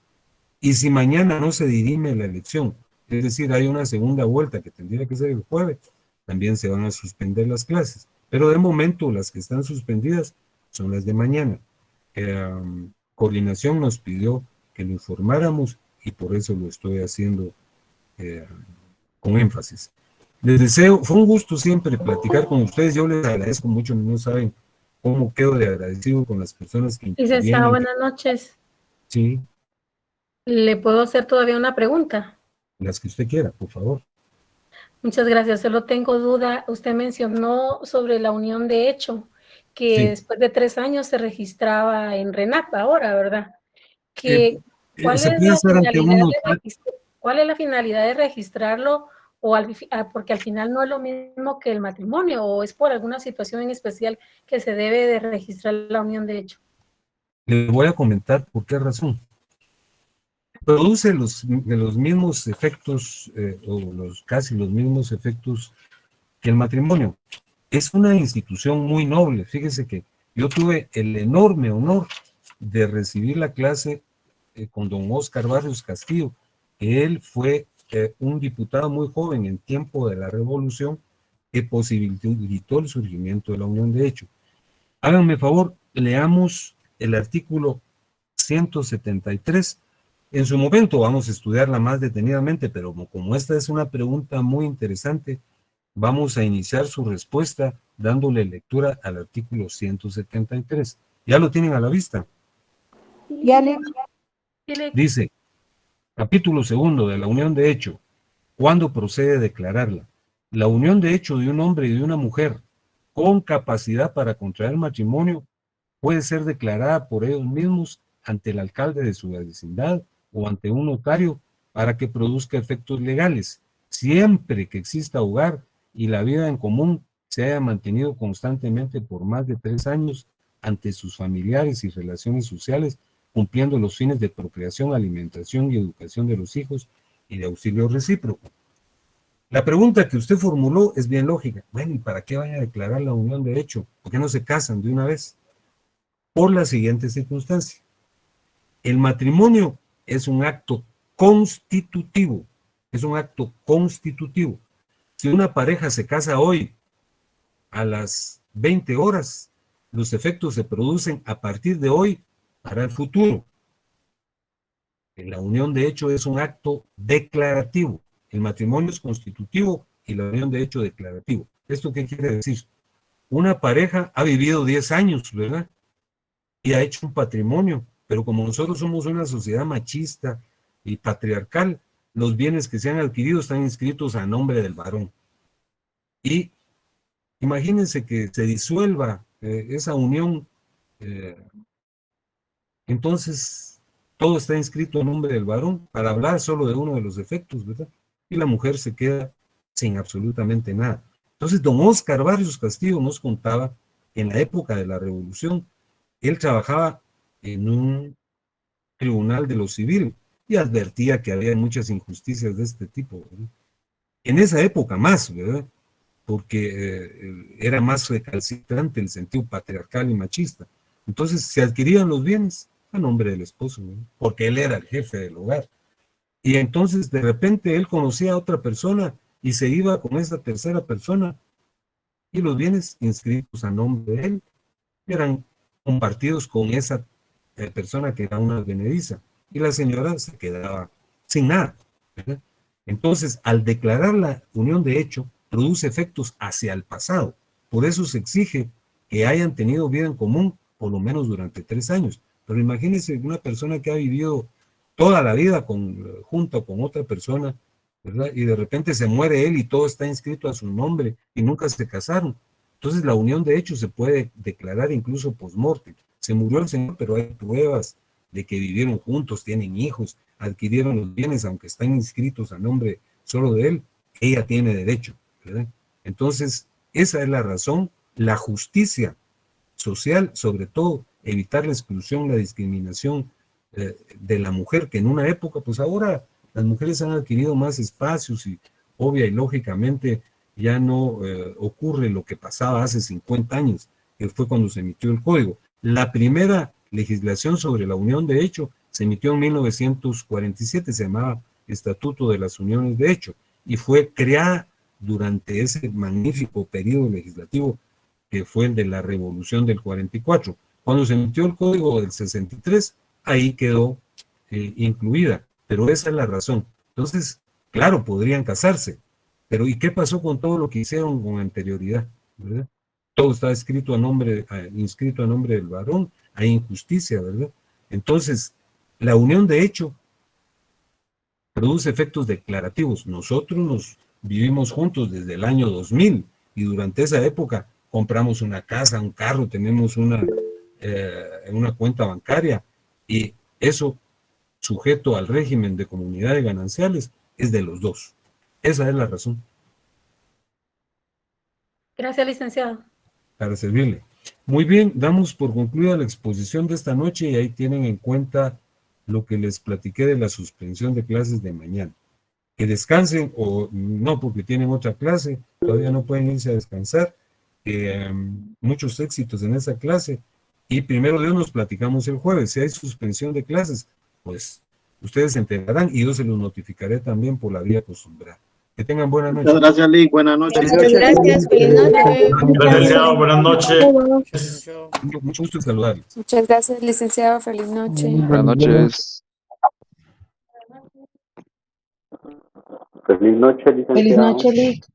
Y si mañana no se dirime la elección, es decir, hay una segunda vuelta que tendría que ser el jueves, también se van a suspender las clases. Pero de momento las que están suspendidas son las de mañana. Coordinación nos pidió que lo informáramos y por eso lo estoy haciendo con énfasis. Les deseo, fue un gusto siempre platicar con ustedes, yo les agradezco mucho, no saben cómo quedo de agradecido con las personas que Licenciado, intervienen. buenas noches. Sí, ¿Le puedo hacer todavía una pregunta? las que usted quiera, por favor. Muchas gracias. Solo tengo duda. Usted mencionó sobre la unión de hecho, que Sí. después de 3 años se registraba en RENAP ahora, ¿verdad? ¿Cuál Se es puede la hacer ante finalidad uno, ¿Cuál es la finalidad de registrarlo? Porque al final no es lo mismo que el matrimonio, o es por alguna situación en especial que se debe de registrar la unión de hecho. le voy a comentar por qué razón. Produce los mismos efectos, casi los mismos efectos que el matrimonio. Es una institución muy noble. Fíjese que yo tuve el enorme honor de recibir la clase con don Óscar Barrios Castillo, que él fue un diputado muy joven en tiempo de la Revolución que posibilitó el surgimiento de la unión de hecho. Háganme favor, leamos el artículo 173. En su momento vamos a estudiarla más detenidamente, pero como esta es una pregunta muy interesante, vamos a iniciar su respuesta dándole lectura al artículo 173. ¿Ya lo tienen a la vista? Ya le... Dice, capítulo segundo de la unión de hecho, ¿cuándo procede declararla? La unión de hecho de un hombre y de una mujer con capacidad para contraer matrimonio puede ser declarada por ellos mismos ante el alcalde de su vecindad o ante un notario para que produzca efectos legales, siempre que exista hogar y la vida en común se haya mantenido constantemente por más de 3 años ante sus familiares y relaciones sociales, cumpliendo los fines de procreación, alimentación y educación de los hijos y de auxilio recíproco. La pregunta que usted formuló es bien lógica. Bueno, ¿y para qué vaya a declarar la unión de hecho? ¿Por qué no se casan de una vez? Por la siguiente circunstancia. El matrimonio es un acto constitutivo. Es un acto constitutivo. Si una pareja se casa hoy a las 20 horas, los efectos se producen a partir de hoy para el futuro. La unión de hecho es un acto declarativo. El matrimonio es constitutivo y la unión de hecho declarativo. ¿Esto qué quiere decir? Una pareja ha vivido 10 años, ¿verdad? Y ha hecho un patrimonio, pero como nosotros somos una sociedad machista y patriarcal, los bienes que se han adquirido están inscritos a nombre del varón. Y imagínense que se disuelva esa unión, entonces todo está inscrito a nombre del varón para hablar solo de uno de los efectos, ¿verdad? Y la mujer se queda sin absolutamente nada. Entonces, don Óscar Barrios Castillo nos contaba que en la época de la Revolución, él trabajaba en un tribunal de lo civil y advertía que había muchas injusticias de este tipo, ¿verdad? En esa época más, ¿verdad? Porque era más recalcitrante el sentido patriarcal y machista. Entonces se adquirían los bienes a nombre del esposo, ¿verdad? Porque él era el jefe del hogar. Y entonces de repente él conocía a otra persona y se iba con esa tercera persona y los bienes inscritos a nombre de él eran compartidos con esa persona que era una advenediza y la señora se quedaba sin nada, ¿verdad? Entonces, al declarar la unión de hecho, produce efectos hacia el pasado. Por eso se exige que hayan tenido vida en común por lo menos durante 3 años. Pero imagínense una persona que ha vivido toda la vida junto con otra persona, ¿verdad? Y de repente se muere él y todo está inscrito a su nombre y nunca se casaron. Entonces la unión de hecho se puede declarar incluso post-mortem. Se murió el señor, pero hay pruebas de que vivieron juntos, tienen hijos, adquirieron los bienes, aunque están inscritos a nombre solo de él, ella tiene derecho, ¿verdad? Entonces, esa es la razón, la justicia social, sobre todo, evitar la exclusión, la discriminación de la mujer, que en una época, pues ahora las mujeres han adquirido más espacios y obvia y lógicamente ya no ocurre lo que pasaba hace 50 años, que fue cuando se emitió el código. La primera legislación sobre la unión de hecho se emitió en 1947, se llamaba Estatuto de las Uniones de Hecho, y fue creada durante ese magnífico periodo legislativo que fue el de la Revolución del 44. Cuando se emitió el Código del 63, ahí quedó incluida, pero esa es la razón. Entonces, claro, podrían casarse, pero ¿y qué pasó con todo lo que hicieron con anterioridad? ¿Verdad? Todo está inscrito a nombre del varón, hay injusticia, ¿verdad? Entonces, la unión de hecho produce efectos declarativos. Nosotros nos vivimos juntos desde el año 2000 y durante esa época compramos una casa, un carro, tenemos una cuenta bancaria y eso, sujeto al régimen de comunidades gananciales, es de los dos. Esa es la razón. Gracias, licenciado. Para servirle. Muy bien, damos por concluida la exposición de esta noche y ahí tienen en cuenta lo que les platiqué de la suspensión de clases de mañana. Que descansen o no, porque tienen otra clase, todavía no pueden irse a descansar. Muchos éxitos en esa clase y primero Dios nos platicamos el jueves. Si hay suspensión de clases, pues ustedes se enterarán y yo se los notificaré también por la vía acostumbrada. Que tengan buena noche. Muchas gracias, Lick. Buenas noches. Muchas gracias, feliz noche. Gracias, licenciado. Buenas noches. Mucho gusto en saludarles. Muchas gracias, licenciado. Feliz noche. Buenas noches. Feliz noche, licenciado. Feliz noche, Lick.